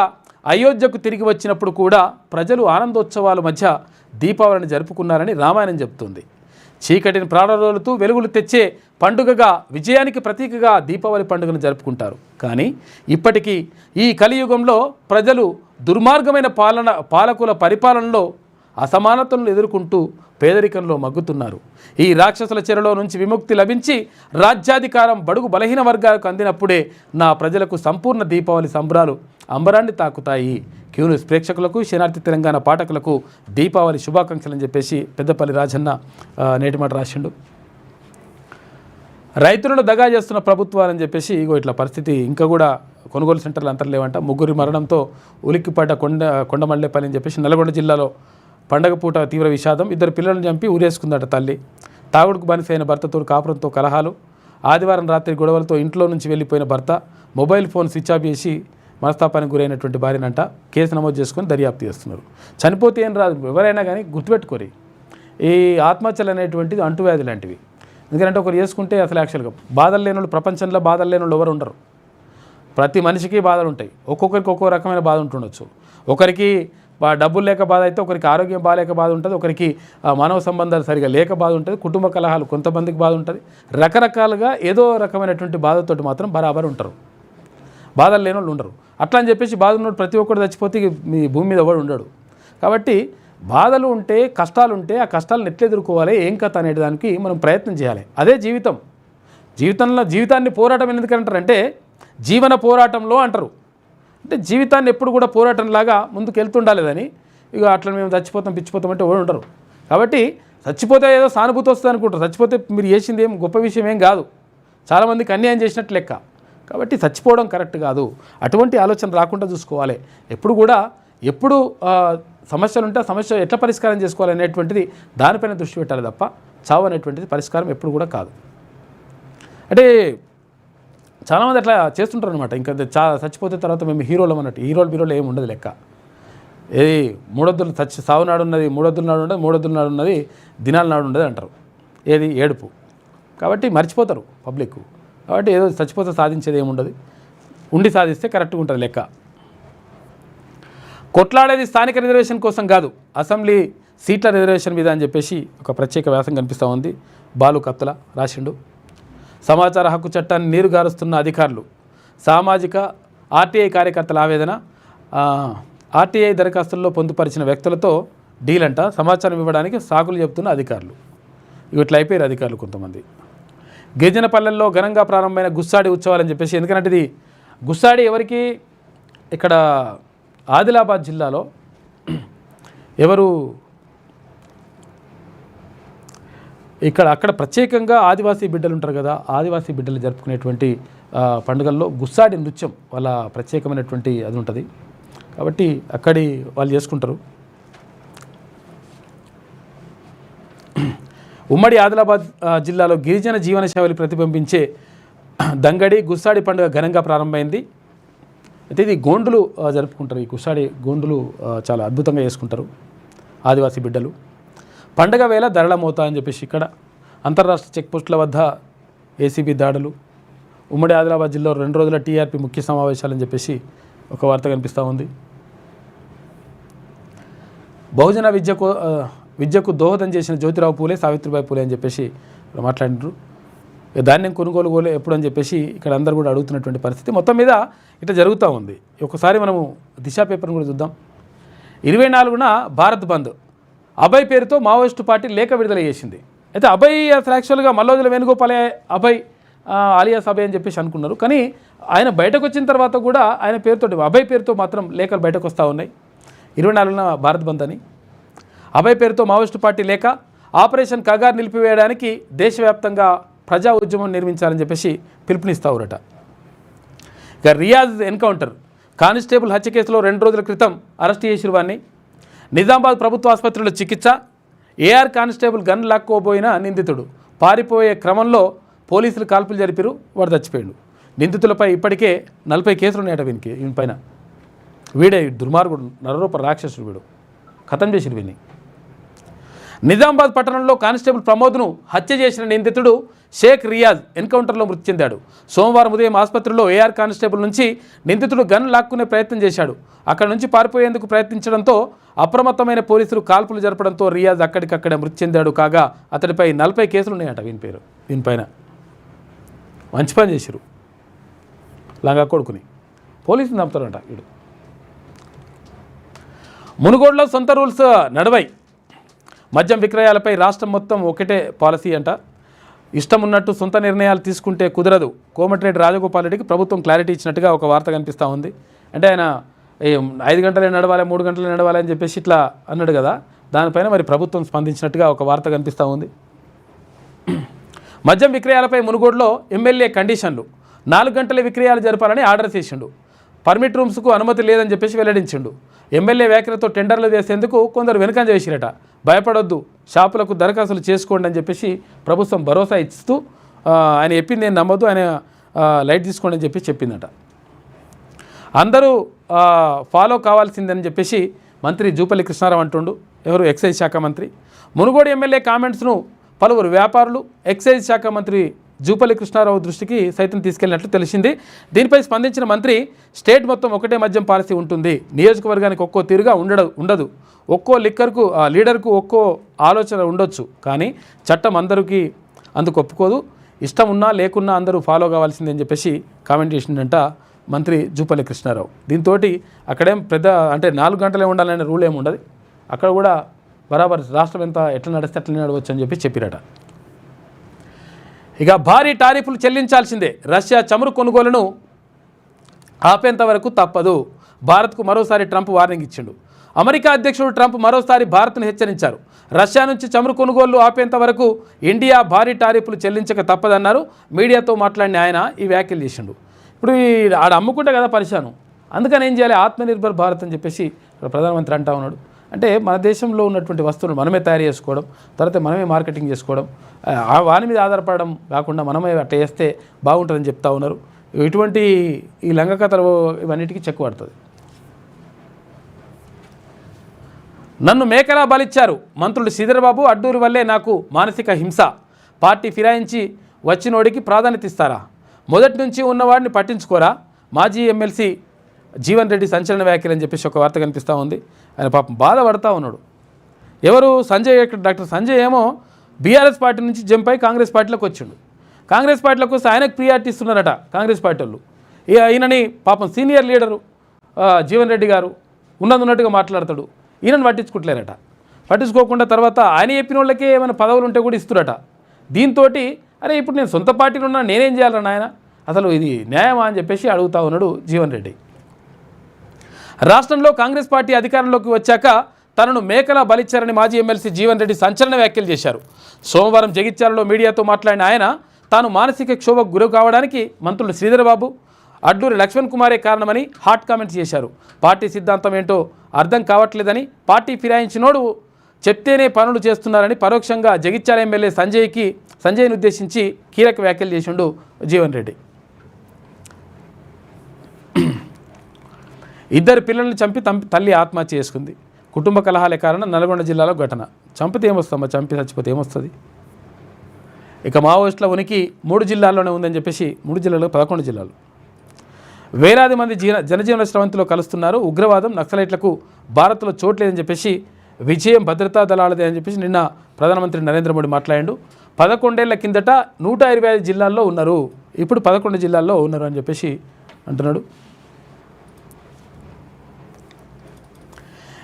అయోధ్యకు తిరిగి వచ్చినప్పుడు కూడా ప్రజలు ఆనందోత్సవాల మధ్య దీపావళిని జరుపుకున్నారని రామాయణం చెబుతుంది. చీకటిని ప్రారంభోలుతూ వెలుగులు తెచ్చే పండుగగా, విజయానికి ప్రతీకగా దీపావళి పండుగను జరుపుకుంటారు. కానీ ఇప్పటికీ ఈ కలియుగంలో ప్రజలు దుర్మార్గమైన పాలకుల పరిపాలనలో అసమానతలను ఎదుర్కొంటూ పేదరికంలో మగ్గుతున్నారు. ఈ రాక్షసుల చెరలో నుంచి విముక్తి లభించి రాజ్యాధికారం బడుగు బలహీన వర్గాలకు అందినప్పుడే నా ప్రజలకు సంపూర్ణ దీపావళి సంబరాలు అంబరాన్ని తాకుతాయి. క్యూన్యూస్ ప్రేక్షకులకు, శనార్థి తెలంగాణ పాఠకులకు దీపావళి శుభాకాంక్షలు అని చెప్పేసి పెద్దపల్లి రాజన్న నేటి మాట రాసిండు. రైతులను దగా చేస్తున్న ప్రభుత్వాలని చెప్పేసి ఇగో ఇట్లా పరిస్థితి. ఇంకా కూడా కొనుగోలు సెంటర్లు అంతర్లేవంట. ముగ్గురి మరణంతో ఉలిక్కిపడ్డ కొండమల్లేపల్లి అని చెప్పేసి నల్గొండ జిల్లాలో పండగ పూట తీవ్ర విషాదం. 2 పిల్లలను చంపి ఊరేసుకుందట తల్లి. తాగుడుకు బానిసైన భర్తతో కాపురంతో కలహాలు. ఆదివారం రాత్రి గొడవలతో ఇంట్లో నుంచి వెళ్ళిపోయిన భర్త మొబైల్ ఫోన్ స్విచ్ ఆఫ్ చేసి మనస్తాపానికి గురైనటువంటి భార్యనంట కేసు నమోదు చేసుకొని దర్యాప్తు చేస్తున్నారు. చనిపోతే ఏం రాదు, ఎవరైనా కానీ గుర్తుపెట్టుకోరి, ఈ ఆత్మహత్యలు అనేటువంటిది అంటువ్యాధి లాంటివి. ఎందుకంటే ఒకరు చేసుకుంటే అసలు యాక్చువల్గా బాధలు లేని వాళ్ళు, ప్రపంచంలో బాధలు లేని వాళ్ళు ఎవరు ఉండరు. ప్రతి మనిషికి బాధలు ఉంటాయి. ఒక్కొక్కరికి ఒక్కో రకమైన బాధ ఉంటుండొచ్చు. ఒకరికి డబ్బులు లేక బాధ అయితే, ఒకరికి ఆరోగ్యం బాగాలేక బాధ ఉంటుంది, ఒకరికి మానవ సంబంధాలు సరిగా లేక బాధ ఉంటుంది, కుటుంబ కలహాలు కొంతమందికి బాధ ఉంటుంది. రకరకాలుగా ఏదో రకమైనటువంటి బాధతోటి మాత్రం బరాబర్ ఉంటారు. బాధలు లేని వాళ్ళు ఉండరు. అట్లా అని చెప్పేసి బాధ ఉన్నప్పుడు ప్రతి ఒక్కరు చచ్చిపోతే మీ భూమి మీద ఎవడు ఉండడు. కాబట్టి బాధలు ఉంటే, కష్టాలు ఉంటే ఆ కష్టాలను ఎట్లా ఎదుర్కోవాలి, ఏం కథ అనే దానికి మనం ప్రయత్నం చేయాలి. అదే జీవితం. జీవితాన్ని పోరాటం ఎందుకంటారంటే జీవన పోరాటంలో అంటారు. అంటే జీవితాన్ని ఎప్పుడు కూడా పోరాటంలాగా ముందుకు వెళ్తుండాలేదని, ఇక అట్లా మేము చచ్చిపోతాం పిచ్చిపోతాం అంటే ఎవరు ఉండరు. కాబట్టి చచ్చిపోతే ఏదో సానుభూతి వస్తుంది అనుకుంటారు. చచ్చిపోతే మీరు చేసింది ఏం గొప్ప విషయం ఏం కాదు, చాలామందికి అన్యాయం చేసినట్టు లెక్క. కాబట్టి చచ్చిపోవడం కరెక్ట్ కాదు. అటువంటి ఆలోచన రాకుండా చూసుకోవాలి. ఎప్పుడు సమస్యలు ఉంటే ఆ సమస్య ఎట్లా పరిష్కారం చేసుకోవాలి అనేటువంటిది దానిపైన దృష్టి పెట్టాలి తప్ప చావు అనేటువంటిది పరిష్కారం ఎప్పుడు కూడా కాదు. అంటే చాలామంది అట్లా చేస్తుంటారు అనమాట. ఇంకా చచ్చిపోతే తర్వాత మేము హీరోలం అన్నట్టు. హీరోలు ఏమి ఉండదు లెక్క. ఏది మూడొద్దులు సావు నాడు ఉన్నది, మూడొద్దుల నాడు ఉండదు, మూడొద్దుల నాడు ఉన్నది, దినాల నాడు ఉండదు అంటారు. ఏది ఏడుపు. కాబట్టి మర్చిపోతారు పబ్లిక్. కాబట్టి ఏదో చచ్చిపోతే సాధించేది ఏముండదు, ఉండి సాధిస్తే కరెక్ట్గా ఉంటుంది లెక్క. కొట్లాడేది స్థానిక రిజర్వేషన్ కోసం కాదు, అసెంబ్లీ సీట్ల రిజర్వేషన్ మీద అని చెప్పేసి ఒక ప్రత్యేక వ్యాసం కనిపిస్తూ ఉంది. బాలు కత్తుల రాసిండు. సమాచార హక్కు చట్టాన్ని నీరుగారుస్తున్న అధికారులు, సామాజిక ఆర్టీఐ కార్యకర్తల ఆవేదన. ఆర్టీఐ దరఖాస్తుల్లో పొందుపరిచిన వ్యక్తులతో డీల్ అంట. సమాచారం ఇవ్వడానికి సాకులు చెబుతున్న అధికారులు. ఇట్లా అయిపోయారు అధికారులు కొంతమంది. గిరిజనపల్లెల్లో ఘనంగా ప్రారంభమైన గుస్సాడి ఉత్సవాలని చెప్పేసి. ఎందుకంటే ఇది గుస్సాడి ఎవరికి, ఇక్కడ ఆదిలాబాద్ జిల్లాలో ఎవరు అక్కడ ప్రత్యేకంగా ఆదివాసీ బిడ్డలు ఉంటారు కదా, ఆదివాసీ బిడ్డలు జరుపుకునేటువంటి పండుగల్లో గుస్సాడి నృత్యం వాళ్ళ ప్రత్యేకమైనటువంటి అది ఉంటుంది. కాబట్టి అక్కడి వాళ్ళు చేసుకుంటారు. ఉమ్మడి ఆదిలాబాద్ జిల్లాలో గిరిజన జీవన శైలి ప్రతిబింబించే దంగడి గుస్సాడి పండుగ ఘనంగా ప్రారంభమైంది. అయితే ఇది గోండులు జరుపుకుంటారు. ఈ గుస్సాడి గోండులు చాలా అద్భుతంగా చేసుకుంటారు ఆదివాసీ బిడ్డలు. పండగ వేళ ధరల మోత అని చెప్పేసి ఇక్కడ అంతర్రాష్ట్ర చెక్పోస్టుల వద్ద ఏసీబీ దాడులు. ఉమ్మడి ఆదిలాబాద్ జిల్లాలో 2 రోజుల టీఆర్పీ ముఖ్య సమావేశాలని చెప్పేసి ఒక వార్త కనిపిస్తూ ఉంది. బహుజన విద్య విద్యకు దోహదం చేసిన జ్యోతిరావు పూలే, సావిత్రిబాయి పూలే అని చెప్పేసి మాట్లాడినారు. ధాన్యం కొనుగోలు ఎప్పుడు అని చెప్పేసి ఇక్కడ అందరూ కూడా అడుగుతున్నటువంటి పరిస్థితి. మొత్తం మీద ఇట్లా జరుగుతూ ఉంది. ఒకసారి మనము దిశ పేపర్ని కూడా చూద్దాం. 24న భారత్ బంద్, అభయ్ పేరుతో మావోయిస్టు పార్టీ లేఖ విడుదల చేసింది. అయితే అభయ్ అసలు యాక్చువల్గా మల్లోజుల వేణుగోపాలే అభయ్ ఆలియాస్ అభయ్ అని చెప్పేసి అనుకున్నారు. కానీ ఆయన బయటకు వచ్చిన తర్వాత కూడా ఆయన పేరుతో అభయ్ పేరుతో మాత్రం లేఖలు బయటకు వస్తూ ఉన్నాయి. 24న భారత్ బంద్ అని అభయ్ పేరుతో మావోయిస్టు పార్టీ లేఖ, ఆపరేషన్ కగార్ నిలిపివేయడానికి దేశవ్యాప్తంగా ప్రజా ఉద్యమం నిర్మించాలని చెప్పేసి పిలుపునిస్తావురట. ఇక రియాజ్ ఎన్కౌంటర్, కానిస్టేబుల్ హత్య కేసులో 2 రోజుల క్రితం అరెస్ట్ చేసిన వాడిని. నిజామాబాద్ ప్రభుత్వ ఆసుపత్రిలో చికిత్స, ఏఆర్ కానిస్టేబుల్ గన్ లాక్కోబోయిన నిందితుడు పారిపోయే క్రమంలో పోలీసులు కాల్పులు జరిపారు, వాడు చచ్చిపోయాడు. నిందితులపై ఇప్పటికే 40 కేసులు ఉన్నాయట వీని పైన. వీడే దుర్మార్గుడు, నరరూప రాక్షసుడు, వీడు ఖతం చేసిరు వీని. నిజామాబాద్ పట్టణంలో కానిస్టేబుల్ ప్రమోద్ను హత్య చేసిన నిందితుడు షేక్ రియాజ్ ఎన్కౌంటర్లో మృతి చెందాడు. సోమవారం ఉదయం ఆసుపత్రిలో ఏఆర్ కానిస్టేబుల్ నుంచి నిందితుడు గన్ లాక్కునే ప్రయత్నం చేశాడు. అక్కడ నుంచి పారిపోయేందుకు ప్రయత్నించడంతో అప్రమత్తమైన పోలీసులు కాల్పులు జరపడంతో రియాజ్ అక్కడికక్కడే మృతి చెందాడు. కాగా అతడిపై 40 కేసులు ఉన్నాయట వీనిపైన. మంచి పని చేశారు, లంగా కొడుకుని పోలీసులు చంపుతారంట వీడు. మునుగోడులో సొంత రూల్స్ నడవై, మద్యం విక్రయాలపై రాష్ట్రం మొత్తం ఒకటే పాలసీ అంట. ఇష్టం ఉన్నట్టు సొంత నిర్ణయాలు తీసుకుంటే కుదరదు. కోమటిరెడ్డి రాజగోపాల్ రెడ్డికి ప్రభుత్వం క్లారిటీ ఇచ్చినట్టుగా ఒక వార్త కనిపిస్తూ ఉంది. అంటే ఆయన 5 గంటలే నడవాలి, 3 గంటలే నడవాలి అని చెప్పేసి ఇట్లా అన్నాడు కదా, దానిపైన మరి ప్రభుత్వం స్పందించినట్టుగా ఒక వార్త కనిపిస్తూ ఉంది. మద్యం విక్రయాలపై మునుగోడులో ఎమ్మెల్యే కండిషన్లు, 4 గంటల విక్రయాలు జరపాలని ఆర్డర్ చేసిండు. పర్మిట్ రూమ్స్కు అనుమతి లేదని చెప్పేసి వెల్లడించిండు. ఎమ్మెల్యే వ్యాఖ్యలతో టెండర్లు వేసేందుకు కొందరు వెనుకంజ వేసిరట. భయపడొద్దు, షాపులకు దరఖాస్తులు చేసుకోండి అని చెప్పేసి ప్రభుత్వం భరోసా ఇస్తూ ఆయన చెప్పింది నేను నమ్మొద్దు, ఆయన లైట్ తీసుకోండి అని చెప్పి చెప్పిందట. అందరూ ఫాలో కావాల్సిందని చెప్పేసి మంత్రి జూపల్లి కృష్ణారావు అంటుండు. ఎవరు? ఎక్సైజ్ శాఖ మంత్రి. మునుగోడు ఎమ్మెల్యే కామెంట్స్ను పలువురు వ్యాపారులు ఎక్సైజ్ శాఖ మంత్రి జూపల్లి కృష్ణారావు దృష్టికి సైతం తీసుకెళ్లినట్లు తెలిసింది. దీనిపై స్పందించిన మంత్రి స్టేట్ మొత్తం ఒకటే మద్యం పాలసీ ఉంటుంది, నియోజకవర్గానికి ఒక్కో తీరుగా ఉండదు, ఒక్కో లీడర్కు ఒక్కో ఆలోచన ఉండొచ్చు, కానీ చట్టం అందరికీ అందుకు ఒప్పుకోదు, ఇష్టం ఉన్నా లేకున్నా అందరూ ఫాలో కావాల్సిందే అని చెప్పేసి కామెంట్ చేసిందంట మంత్రి జూపల్లి కృష్ణారావు. దీంతో అక్కడేం పెద్ద అంటే 4 గంటలే ఉండాలనే రూల్ ఏమి ఉండదు, అక్కడ కూడా బరాబర్ రాష్ట్రం ఎట్లా నడిస్తే అట్లనే నడవచ్చు అని చెప్పిరట. ఇక భారీ టారిఫ్లు చెల్లించాల్సిందే, రష్యా చమురు కొనుగోలును ఆపేంత వరకు తప్పదు, భారత్కు మరోసారి ట్రంప్ వార్నింగ్ ఇచ్చిండు. అమెరికా అధ్యక్షుడు ట్రంప్ మరోసారి భారత్ను హెచ్చరించారు. రష్యా నుంచి చమురు కొనుగోళ్లు ఆపేంత వరకు ఇండియా భారీ టారిఫ్లు చెల్లించక తప్పదన్నారు. మీడియాతో మాట్లాడిన ఆయన ఈ వ్యాఖ్యలు చేసిండు. ఇప్పుడు ఆడ అమ్ముకుంటే కదా పరిశాను, అందుకని ఏం చేయాలి, ఆత్మనిర్భర్ భారత్ అని చెప్పేసి ప్రధానమంత్రి అంటా ఉన్నాడు. అంటే మన దేశంలో ఉన్నటువంటి వస్తువులు మనమే తయారు చేసుకోవడం, తర్వాత మనమే మార్కెటింగ్ చేసుకోవడం, వాని మీద ఆధారపడడం కాకుండా మనమే అట్లా చేస్తే బాగుంటుందని చెప్తా ఉన్నారు. ఇటువంటి ఈ లంగ కథలు ఇవన్నిటికీ చెక్ పడుతుంది. నన్ను మేకలా బలిచ్చారు మంత్రులు శ్రీధర్బాబు, అడ్డూరి వల్లే నాకు మానసిక హింస, పార్టీ ఫిరాయించి వచ్చినోడికి ప్రాధాన్యత ఇస్తారా, మొదటి నుంచి ఉన్నవాడిని పట్టించుకోరా, మాజీ ఎమ్మెల్సీ జీవన్ రెడ్డి సంచలన వ్యాఖ్యలు అని చెప్పేసి ఒక వార్త కనిపిస్తూ ఉంది. ఆయన పాపం బాధపడతా ఉన్నాడు. ఎవరు? సంజయ్. డాక్టర్ సంజయ్ ఏమో బీఆర్ఎస్ పార్టీ నుంచి జంపై కాంగ్రెస్ పార్టీలోకి వచ్చిండు. కాంగ్రెస్ పార్టీలోకి వస్తే ఆయనకు ప్రియారిటీ ఇస్తున్నారట కాంగ్రెస్ పార్టీ వాళ్ళు. ఈయనని పాపం సీనియర్ లీడరు జీవన్ రెడ్డి గారు ఉన్నట్టుగా మాట్లాడతాడు, ఈయనను పట్టించుకుంటలేరట. పట్టించుకోకుండా తర్వాత ఆయన చెప్పిన వాళ్ళకే ఏమైనా పదవులు ఉంటే కూడా ఇస్తురట. దీంతో అరే ఇప్పుడు నేను సొంత పార్టీలో ఉన్నా నేనేం చేయాలన్నా ఆయన, అసలు ఇది న్యాయమా అని చెప్పేసి అడుగుతా ఉన్నాడు జీవన్ రెడ్డి. రాష్ట్రంలో కాంగ్రెస్ పార్టీ అధికారంలోకి వచ్చాక తనను మేకలా బలిచ్చారని మాజీ ఎమ్మెల్సీ జీవన్ రెడ్డి సంచలన వ్యాఖ్యలు చేశారు. సోమవారం జగిత్యాలలో మీడియాతో మాట్లాడిన ఆయన తాను మానసిక క్షోభకు గురి కావడానికి మంత్రులు శ్రీధర్బాబు, అడ్డూరి లక్ష్మణ్ కుమారే కారణమని హాట్ కామెంట్స్ చేశారు. పార్టీ సిద్ధాంతం ఏంటో అర్థం కావట్లేదని, పార్టీ ఫిరాయించినోడు చెప్తేనే పనులు చేస్తున్నారని పరోక్షంగా జగిత్యాల ఎమ్మెల్యే సంజయ్ని ఉద్దేశించి కీలక వ్యాఖ్యలు చేసిండు జీవన్ రెడ్డి. ఇద్దరు పిల్లల్ని చంపి తల్లి ఆత్మహత్య చేసుకుంది. కుటుంబ కలహాలే కారణం నల్గొండ జిల్లాలో ఘటన. చంపితే ఏమొస్తామా, చంపి చచ్చిపోతే ఏమొస్తుంది. ఇక మావోయిస్టుల ఉనికి 3 జిల్లాల్లోనే ఉందని చెప్పేసి 3 జిల్లాలో 11 జిల్లాలు వేలాది మంది జనజీవన స్రవంతిలో కలుస్తున్నారు. ఉగ్రవాదం, నక్సలైట్లకు భారత్లో చోట్లేదని చెప్పేసి విజయం భద్రతా దళాలదే అని చెప్పేసి నిన్న ప్రధానమంత్రి నరేంద్ర మోడీ మాట్లాడాడు. 11 ఏళ్ల కిందట 125 జిల్లాల్లో ఉన్నారు, ఇప్పుడు 11 జిల్లాల్లో ఉన్నారు అని చెప్పేసి అంటున్నాడు.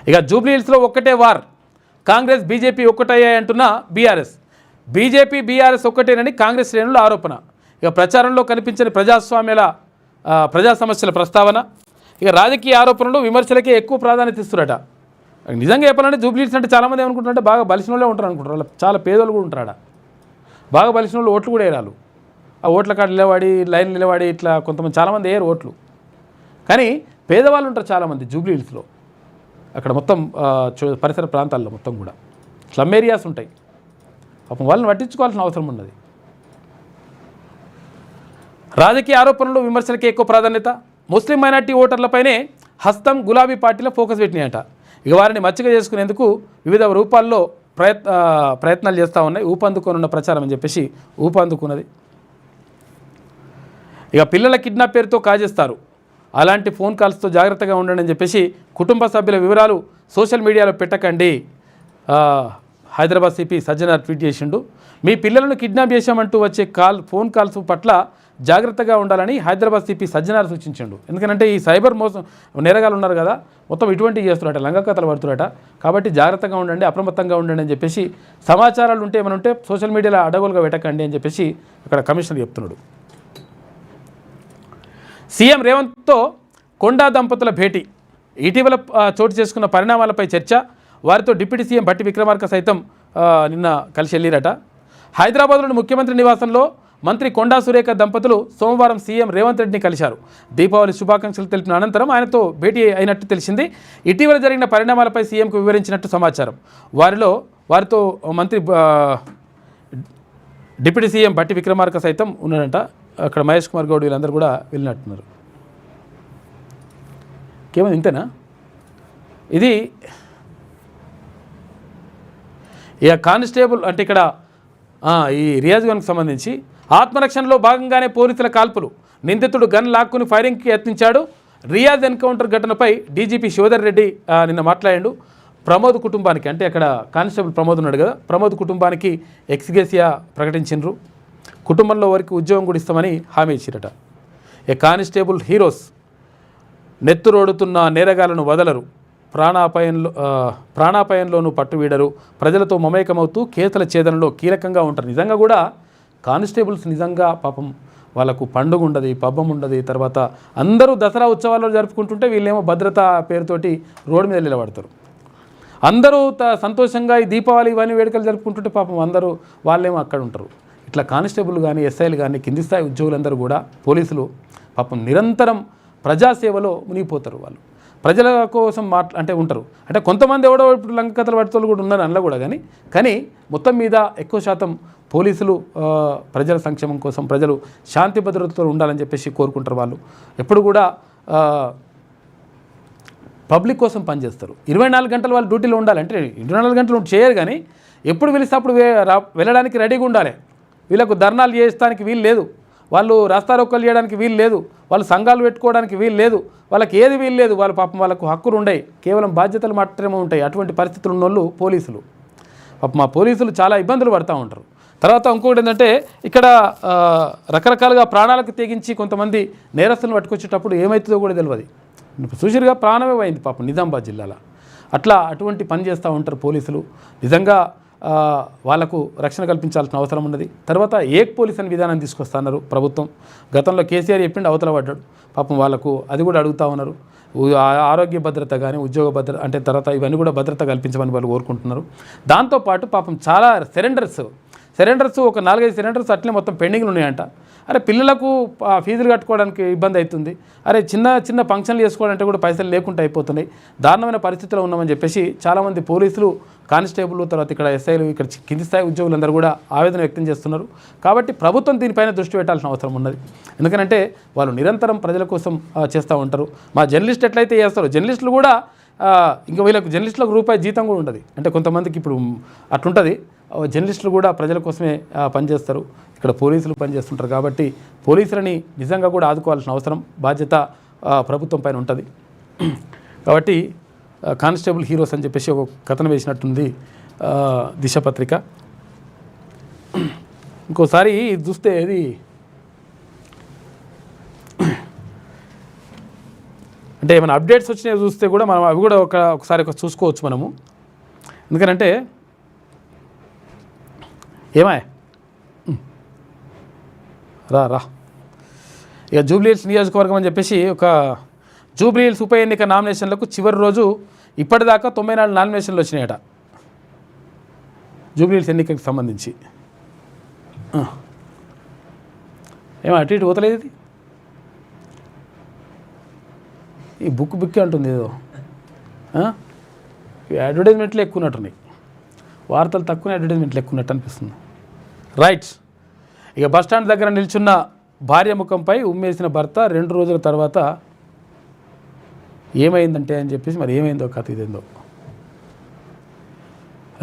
ఇక జూబ్లీ హిల్స్లో ఒక్కటే వార్, కాంగ్రెస్ బీజేపీ ఒక్కటయ్యాయి అంటున్న బీఆర్ఎస్. బీజేపీ బీఆర్ఎస్ ఒక్కటేనని కాంగ్రెస్ శ్రేణుల ఆరోపణ. ఇక ప్రచారంలో కనిపించని ప్రజా సమస్యల ప్రస్తావన. ఇక రాజకీయ ఆరోపణలు విమర్శలకే ఎక్కువ ప్రాధాన్యత ఇస్తున్నారట. నిజంగా చెప్పాలంటే జూబ్లీ హిల్స్ అంటే చాలామంది ఏమనుకుంటారంటే బాగా బలిసిన వాళ్ళే ఉంటారు అనుకుంటారు. వాళ్ళు చాలా పేదోళ్ళు కూడా ఉంటారు. బాగా బలిసిన వాళ్ళు ఓట్లు కూడా వేయరాలు. ఆ ఓట్ల కాడ లైన్ నిలబడి ఇట్లా కొంతమంది చాలామంది వేయరు ఓట్లు. కానీ పేదవాళ్ళు ఉంటారు చాలామంది జూబ్లీ హిల్స్లో. అక్కడ మొత్తం పరిసర ప్రాంతాల్లో మొత్తం కూడా స్లమ్ ఏరియాస్ ఉంటాయి. పాపం వాళ్ళని పట్టించుకోవాల్సిన అవసరం ఉన్నది. రాజకీయ ఆరోపణలు విమర్శలకే ఎక్కువ ప్రాధాన్యత. ముస్లిం మైనార్టీ ఓటర్లపైనే హస్తం గులాబీ పార్టీలో ఫోకస్ పెట్టినాయట. ఇక వారిని మచ్చిక చేసుకునేందుకు వివిధ రూపాల్లో ప్రయత్నాలు చేస్తూ ఉన్నాయి. ఊపందుకోనున్న ప్రచారం అని చెప్పేసి ఊపందుకున్నది. ఇక పిల్లల కిడ్నాప్ పేరుతో కాజేస్తారు, అలాంటి ఫోన్ కాల్స్తో జాగ్రత్తగా ఉండండి అని చెప్పేసి కుటుంబ సభ్యుల వివరాలు సోషల్ మీడియాలో పెట్టకండి. హైదరాబాద్ సిపి సజ్జనార్ ట్వీట్ చేసిండు. మీ పిల్లలను కిడ్నాప్ చేశామంటూ వచ్చే ఫోన్ కాల్స్ పట్ల జాగ్రత్తగా ఉండాలని హైదరాబాద్ సిపి సజ్జనార్ సూచించాడు. ఎందుకంటే ఈ సైబర్ మోసం నేరగాలు ఉన్నారు కదా, మొత్తం ఇటువంటివి చేస్తున్నారట, లంగకథలు పడుతున్నారట. కాబట్టి జాగ్రత్తగా ఉండండి, అప్రమత్తంగా ఉండండి అని చెప్పేసి సమాచారాలు ఉంటే ఏమైనా ఉంటే సోషల్ మీడియాలో అడగోలుగా పెట్టకండి అని చెప్పేసి అక్కడ కమిషనర్ చెప్తున్నాడు. సీఎం రేవంత్తో కొండా దంపతుల భేటీ. ఇటీవల చోటు చేసుకున్న పరిణామాలపై చర్చ. వారితో డిప్యూటీ సీఎం భట్టి విక్రమార్క సైతం నిన్న కలిసి వెళ్ళిరట. హైదరాబాద్లోని ముఖ్యమంత్రి నివాసంలో మంత్రి కొండా సురేఖ దంపతులు సోమవారం సీఎం రేవంత్ రెడ్డిని కలిశారు. దీపావళి శుభాకాంక్షలు తెలిపిన అనంతరం ఆయనతో భేటీ అయినట్టు తెలిసింది. ఇటీవల జరిగిన పరిణామాలపై సీఎంకు వివరించినట్టు సమాచారం. వారితో మంత్రి డిప్యూటీ సీఎం భట్టి విక్రమార్క సైతం ఉన్నాడంట. అక్కడ మహేష్ కుమార్ గౌడ్ వీళ్ళందరూ కూడా వెళ్ళినట్టున్నారు. కేవలం ఇంతేనా? ఇది ఇక కానిస్టేబుల్ అంటే ఇక్కడ ఈ రియాజ్గన్కి సంబంధించి ఆత్మరక్షణలో భాగంగానే పోలీసుల కాల్పులు. నిందితుడు గన్ లాక్కుని ఫైరింగ్కి యత్నించాడు. రియాజ్ ఎన్కౌంటర్ ఘటనపై డీజీపీ శివధర్ రెడ్డి నిన్న మాట్లాడాడు. ప్రమోద్ కుటుంబానికి అంటే అక్కడ కానిస్టేబుల్ ప్రమోద్ ఉన్నాడు కదా, ప్రమోద్ కుటుంబానికి ఎక్స్గ్రేసియా ప్రకటించిండ్రు. కుటుంబంలో వారికి ఉద్యోగం కూడా ఇస్తామని హామీ ఇచ్చిరట. ఏ కానిస్టేబుల్ హీరోస్ నెత్తురోడుతున్న నేరగాలను వదలరు, ప్రాణాపాయంలోనూ పట్టువీడరు, ప్రజలతో మమేకమవుతూ కేతల ఛేదనలో కీలకంగా ఉంటారు. నిజంగా కూడా కానిస్టేబుల్స్ నిజంగా పాపం వాళ్ళకు పండుగ ఉండదు, పబ్బం ఉండదు. తర్వాత అందరూ దసరా ఉత్సవాల్లో జరుపుకుంటుంటే వీళ్ళేమో భద్రతా పేరుతోటి రోడ్డు మీద నిలబడతారు. అందరూ సంతోషంగా ఈ దీపావళి ఇవన్నీ వేడుకలు జరుపుకుంటుంటే పాపం అందరూ వాళ్ళేమో అక్కడ ఉంటారు. ఇట్లా కానిస్టేబుల్ కానీ ఎస్ఐలు కానీ కింది స్థాయి ఉద్యోగులందరూ కూడా పోలీసులు పాపం నిరంతరం ప్రజాసేవలో మునిగిపోతారు. వాళ్ళు ప్రజల కోసం అంటే ఉంటారు. అంటే కొంతమంది ఎవడో ఇప్పుడు లంకకథలు పట్టుకోలు కూడా ఉన్నారు అందులో కూడా. కానీ మొత్తం మీద ఎక్కువ శాతం పోలీసులు ప్రజల సంక్షేమం కోసం, ప్రజలు శాంతి భద్రతతో ఉండాలని చెప్పేసి కోరుకుంటారు. వాళ్ళు ఎప్పుడు కూడా పబ్లిక్ కోసం పనిచేస్తారు. 24 గంటలు వాళ్ళు డ్యూటీలో ఉండాలంటే 24 గంటలు చేయరు. కానీ ఎప్పుడు పిలిస్తే అప్పుడు వెళ్ళడానికి రెడీగా ఉండాలి. వీళ్ళకు ధర్నాలు చేస్తానికి వీలు లేదు, వాళ్ళు రాస్తారోకలు చేయడానికి వీలు లేదు, వాళ్ళు సంఘాలు పెట్టుకోవడానికి వీలు లేదు, వాళ్ళకి ఏది వీలు లేదు. వాళ్ళ పాపం వాళ్ళకు హక్కులు ఉండవు, కేవలం బాధ్యతలు మాత్రమే ఉంటాయి. అటువంటి పరిస్థితులు ఉన్నోళ్ళు పోలీసులు. పాపం మా పోలీసులు చాలా ఇబ్బందులు పడుతూ ఉంటారు. తర్వాత ఇంకొకటి ఏంటంటే ఇక్కడ రకరకాలుగా ప్రాణాలకు తెగించి కొంతమంది నేరస్తులను పట్టుకొచ్చేటప్పుడు ఏమవుతుందో కూడా తెలియదు. చూసిరుగా ప్రాణమే పోయింది పాపం నిజామాబాద్ జిల్లాలో. అటువంటి పని చేస్తూ ఉంటారు పోలీసులు. నిజంగా వాళ్లకు రక్షణ కల్పించాల్సిన అవసరం ఉన్నది. తర్వాత ఏక్ పోలీస్ అని విధానం తీసుకొస్తున్నారు ప్రభుత్వం. గతంలో కేసీఆర్ చెప్పిండు, అవతల పడ్డాడు. పాపం వాళ్ళకు అది కూడా అడుగుతూ ఉన్నారు. ఆరోగ్య భద్రత కానీ ఉద్యోగ భద్రత అంటే తర్వాత ఇవన్నీ కూడా భద్రత కల్పించమని వాళ్ళు కోరుకుంటున్నారు. దాంతోపాటు పాపం చాలా సిలిండర్స్ ఒక 4-5 సిలిండర్స్ అట్లే మొత్తం పెండింగ్లు ఉన్నాయంట. అరే పిల్లలకు ఫీజులు కట్టుకోవడానికి ఇబ్బంది అవుతుంది. అరే చిన్న ఫంక్షన్లు చేసుకోవాలంటే కూడా పైసలు లేకుండా అయిపోతున్నాయి. దారుణమైన పరిస్థితిలో ఉన్నామని చెప్పేసి చాలామంది పోలీసులు, కానిస్టేబుల్, తర్వాత ఇక్కడ ఎస్ఐలు, ఇక్కడ కింది స్థాయి ఉద్యోగులందరూ కూడా ఆవేదన వ్యక్తం చేస్తున్నారు. కాబట్టి ప్రభుత్వం దీనిపైన దృష్టి పెట్టాల్సిన అవసరం ఉన్నది. ఎందుకంటే వాళ్ళు నిరంతరం ప్రజల కోసం చేస్తూ ఉంటారు. మా జర్నలిస్ట్ ఎట్లయితే చేస్తారో జర్నలిస్టులు కూడా ఇంకా వీళ్ళకు జర్నలిస్టులకు రూపాయి జీతం కూడా ఉంటుంది. అంటే కొంతమందికి ఇప్పుడు అట్లుంటుంది. జర్నలిస్టులు కూడా ప్రజల కోసమే పనిచేస్తారు. ఇక్కడ పోలీసులు పనిచేస్తుంటారు. కాబట్టి పోలీసులని నిజంగా కూడా ఆదుకోవాల్సిన అవసరం, బాధ్యత ప్రభుత్వం పైన ఉంటుంది. కాబట్టి కానిస్టేబుల్ హీరోస్ అని చెప్పేసి ఒక కథనం వేసినట్టుంది దిశ పత్రిక. ఇంకోసారి ఇది చూస్తే ఇది అంటే ఏమైనా అప్డేట్స్ వచ్చినాయి చూస్తే కూడా మనం అవి కూడా ఒకసారి చూసుకోవచ్చు మనము. ఎందుకంటే ఏమాయ్ రా ఇక జూబ్లీహిల్స్ నియోజకవర్గం అని చెప్పేసి ఒక జూబ్లీహిల్స్ ఉప ఎన్నిక నామినేషన్లకు చివరి రోజు ఇప్పటిదాకా 94 నామినేషన్లు వచ్చినాయట జూబ్లీహిల్స్ ఎన్నికకి సంబంధించి. ఏమో అటు ఇటు పోతలేదు ఇది, ఈ బుక్ అంటుంది ఏదో, అడ్వర్టైజ్మెంట్లు ఎక్కువ ఉన్నట్టున్నాయి, వార్తలు తక్కువ అడ్వర్టైజ్మెంట్లు ఎక్కువ ఉన్నట్టు అనిపిస్తుంది. రైట్, ఇక బస్టాండ్ దగ్గర నిల్చున్న భార్య ముఖంపై ఉమ్మేసిన భర్త 2 రోజుల తర్వాత ఏమైందంటే అని చెప్పేసి మరి ఏమైందో కథ ఇదేందో.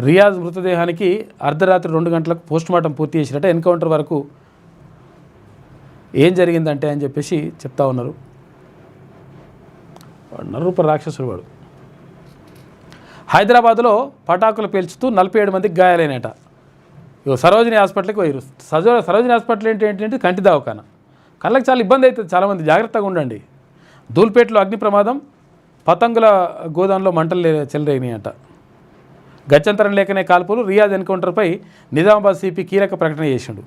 రియాజ్ మృతదేహానికి అర్ధరాత్రి 2 గంటలకు పోస్టుమార్టం పూర్తి చేసినట్ట. ఎన్కౌంటర్ వరకు ఏం జరిగిందంటే అని చెప్పేసి చెప్తా ఉన్నారు. నరూప రాక్షసుడు వాడు. హైదరాబాద్లో పటాకులు పేల్చుతూ 47 మందికి గాయాలైనట. సరోజిని హాస్పిటల్కి పోయారు. సరోజిని హాస్పిటల్ ఏంటంటే కంటి దవాఖాన. కళ్ళకి చాలా ఇబ్బంది అవుతుంది, చాలామంది జాగ్రత్తగా ఉండండి. ధూల్పేటలో అగ్ని ప్రమాదం, పతంగుల గోదాంలో మంటలు చెలరేగినాయట. గత్యంతరం లేకనే కాల్పులు. రియాజ్ ఎన్కౌంటర్పై నిజామాబాద్ సిపి కీలక ప్రకటన చేసిండు.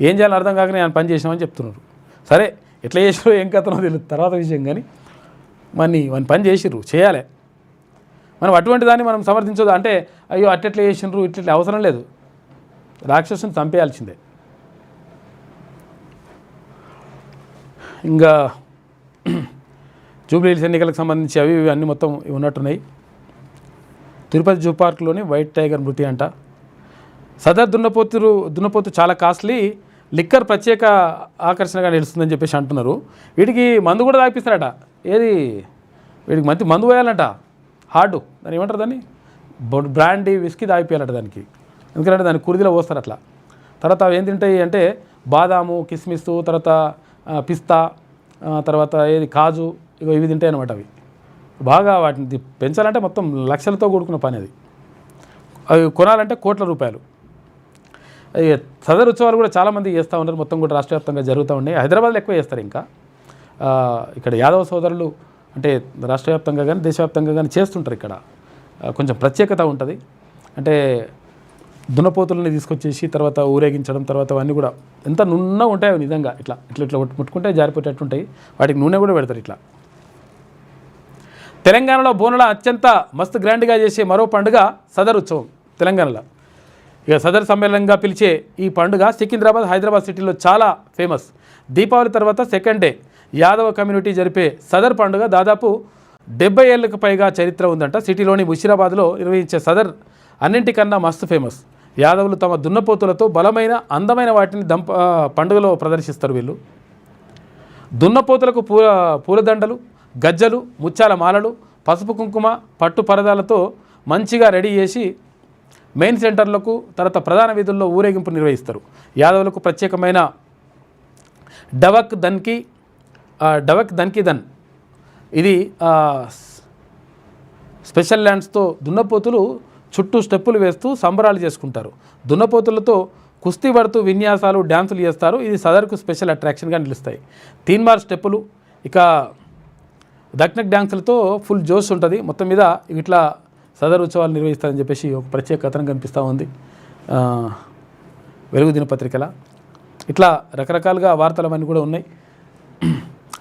ఏం చేయాలని అర్థం కాకనే ఆయన పని చేసినామని చెప్తున్నారు. సరే ఎట్లా చేసిరో ఏం కథనో తెలియదు తర్వాత విషయం, కానీ మన పని చేసిర్రు, చేయాలి. మనం అటువంటి దాన్ని మనం సమర్థించదు. అంటే అయ్యో అట్టెట్లా చేసిండ్రు ఇట్లా అవసరం లేదు, రాక్షసుని చంపేయాల్సిందే. ఇంకా జూబ్లీహిల్స్ ఎన్నికలకు సంబంధించి అవి అన్నీ మొత్తం ఉన్నట్టున్నాయి. తిరుపతి జూ పార్క్లోని వైట్ టైగర్ మృతి అంట. సదర్ దున్నపోతు చాలా కాస్ట్లీ, లిక్కర్ ప్రత్యేక ఆకర్షణగా నిలుస్తుందని చెప్పేసి అంటున్నారు. వీటికి మందు కూడా తాగిపిస్తారట. ఏది వీడికి మందు పోయాలంట, హార్డు దాన్ని ఏమంటారు, దాన్ని బ్రాండీ విస్కీ తాగిపోయాలట దానికి. ఎందుకంటే దాన్ని కురిదిలో పోస్తారు అట్లా. తర్వాత అవి ఏం తింటాయి అంటే బాదాము, కిస్మిస్, తర్వాత పిస్తా, తర్వాత ఏది కాజు, ఇవి తింటాయి అన్నమాట. అవి బాగా వాటిని పెంచాలంటే మొత్తం లక్షలతో కూడుకున్న పని అది. అవి కొనాలంటే కోట్ల రూపాయలు. సదర్ ఉత్సవాలు కూడా చాలామంది చేస్తూ ఉంటారు, మొత్తం కూడా రాష్ట్ర వ్యాప్తంగా జరుగుతూ ఉన్నాయి. హైదరాబాద్లో ఎక్కువ చేస్తారు. ఇంకా ఇక్కడ యాదవ సోదరులు అంటే రాష్ట్ర వ్యాప్తంగా కానీ దేశవ్యాప్తంగా కానీ చేస్తుంటారు. ఇక్కడ కొంచెం ప్రత్యేకత ఉంటుంది. అంటే దున్నపోతులని తీసుకొచ్చేసి తర్వాత ఊరేగించడం, తర్వాత అవన్నీ కూడా ఎంత నున్నగా ఉంటాయో నిజంగా. ఇట్లా ఇట్లా ఇట్లా ముట్టుకుంటే జారిపోయేటట్టుంటాయి. వాటికి నూనె కూడా పెడతారు ఇట్లా. తెలంగాణలో బోనాల అత్యంత మస్తు గ్రాండ్గా చేసే మరో పండుగ సదర్ ఉత్సవం. తెలంగాణలో ఇక సదర్ సమ్మేళనంగా పిలిచే ఈ పండుగ సికింద్రాబాద్, హైదరాబాద్ సిటీలో చాలా ఫేమస్. దీపావళి తర్వాత సెకండ్ డే యాదవ కమ్యూనిటీ జరిపే సదర్ పండుగ దాదాపు 70 ఏళ్ళకు పైగా చరిత్ర ఉందంట. సిటీలోని ముషీరాబాద్లో నిర్వహించే సదర్ అన్నింటికన్నా మస్తు ఫేమస్. యాదవులు తమ దున్నపోతులతో బలమైన అందమైన వాటిని పండుగలో ప్రదర్శిస్తారు. వీళ్ళు దున్నపోతులకు పూలదండలు, గజ్జలు, ముత్యాల మాలలు, పసుపు కుంకుమ, పట్టు పరదాలతో మంచిగా రెడీ చేసి మెయిన్ సెంటర్లకు తర్వాత ప్రధాన వీధుల్లో ఊరేగింపు నిర్వహిస్తారు. యాదవులకు ప్రత్యేకమైన డవక్ దన్కి దన్ ఇది స్పెషల్ ల్యాండ్స్తో దున్నపోతులు చుట్టూ స్టెప్పులు వేస్తూ సంబరాలు చేసుకుంటారు. దున్నపోతులతో కుస్తీ పడుతూ విన్యాసాలు, డ్యాన్సులు చేస్తారు. ఇది సదర్కు స్పెషల్ అట్రాక్షన్గా నిలుస్తాయి. తీన్మార్ స్టెప్పులు, ఇక దక్నక్ డ్యాన్సులతో ఫుల్ జోష్ ఉంటుంది. మొత్తం మీద ఇట్లా సదర్ ఉత్సవాలు నిర్వహిస్తారని చెప్పేసి ఒక ప్రత్యేక కథనం కనిపిస్తూ ఉంది వెలుగు దినపత్రికల. ఇట్లా రకరకాలుగా వార్తలు అవన్నీ కూడా ఉన్నాయి.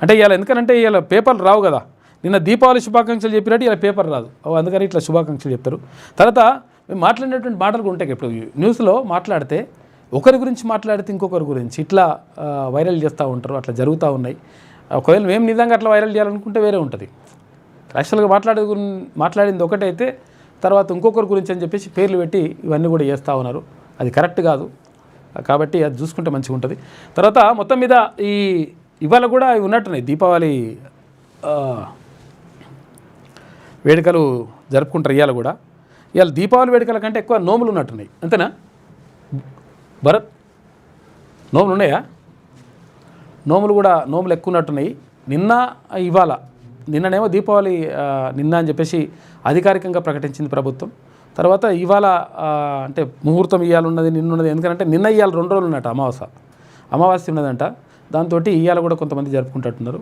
అంటే ఇవాళ ఎందుకంటే ఇవాళ పేపర్లు రావు కదా. నిన్న దీపావళి శుభాకాంక్షలు చెప్పినట్టు ఇలా పేపర్ రాదు, అందుకని ఇట్లా శుభాకాంక్షలు చెప్తారు. తర్వాత మేము మాట్లాడినటువంటి మాటలు ఉంటాయి. ఇప్పుడు న్యూస్లో మాట్లాడితే ఒకరి గురించి మాట్లాడితే ఇంకొకరి గురించి ఇట్లా వైరల్ చేస్తూ ఉంటారు. అట్లా జరుగుతూ ఉన్నాయి. ఒకవేళ మేము నిజంగా అట్లా వైరల్ చేయాలనుకుంటే వేరే ఉంటుంది. యాక్చువల్గా మాట్లాడింది ఒకటైతే తర్వాత ఇంకొకరి గురించి అని చెప్పేసి పేర్లు పెట్టి ఇవన్నీ కూడా చేస్తూ ఉన్నారు. అది కరెక్ట్ కాదు. కాబట్టి అది చూసుకుంటే మంచిగా ఉంటుంది. తర్వాత మొత్తం మీద ఇవాళ కూడా ఉన్నట్టున్నాయి దీపావళి వేడుకలు జరుపుకుంటారు. ఇవాళ కూడా దీపావళి వేడుకల కంటే ఎక్కువ నోములు ఉన్నట్టున్నాయి. అంతేనా భరత్? నోములు ఉన్నాయా? నోములు ఎక్కువ ఉన్నట్టున్నాయి. నిన్న ఇవాళ నిన్ననేమో దీపావళి నిన్న అని చెప్పేసి అధికారికంగా ప్రకటించింది ప్రభుత్వం. తర్వాత ఇవాళ అంటే ముహూర్తం ఇవాళ ఉన్నది, నిన్నున్నది. ఎందుకంటే నిన్న ఇవాళ 2 రోజులు ఉన్నట్టు అమావాస్య ఉన్నదంట. దాంతో ఇవాళ కూడా కొంతమంది జరుపుకుంటున్నారు.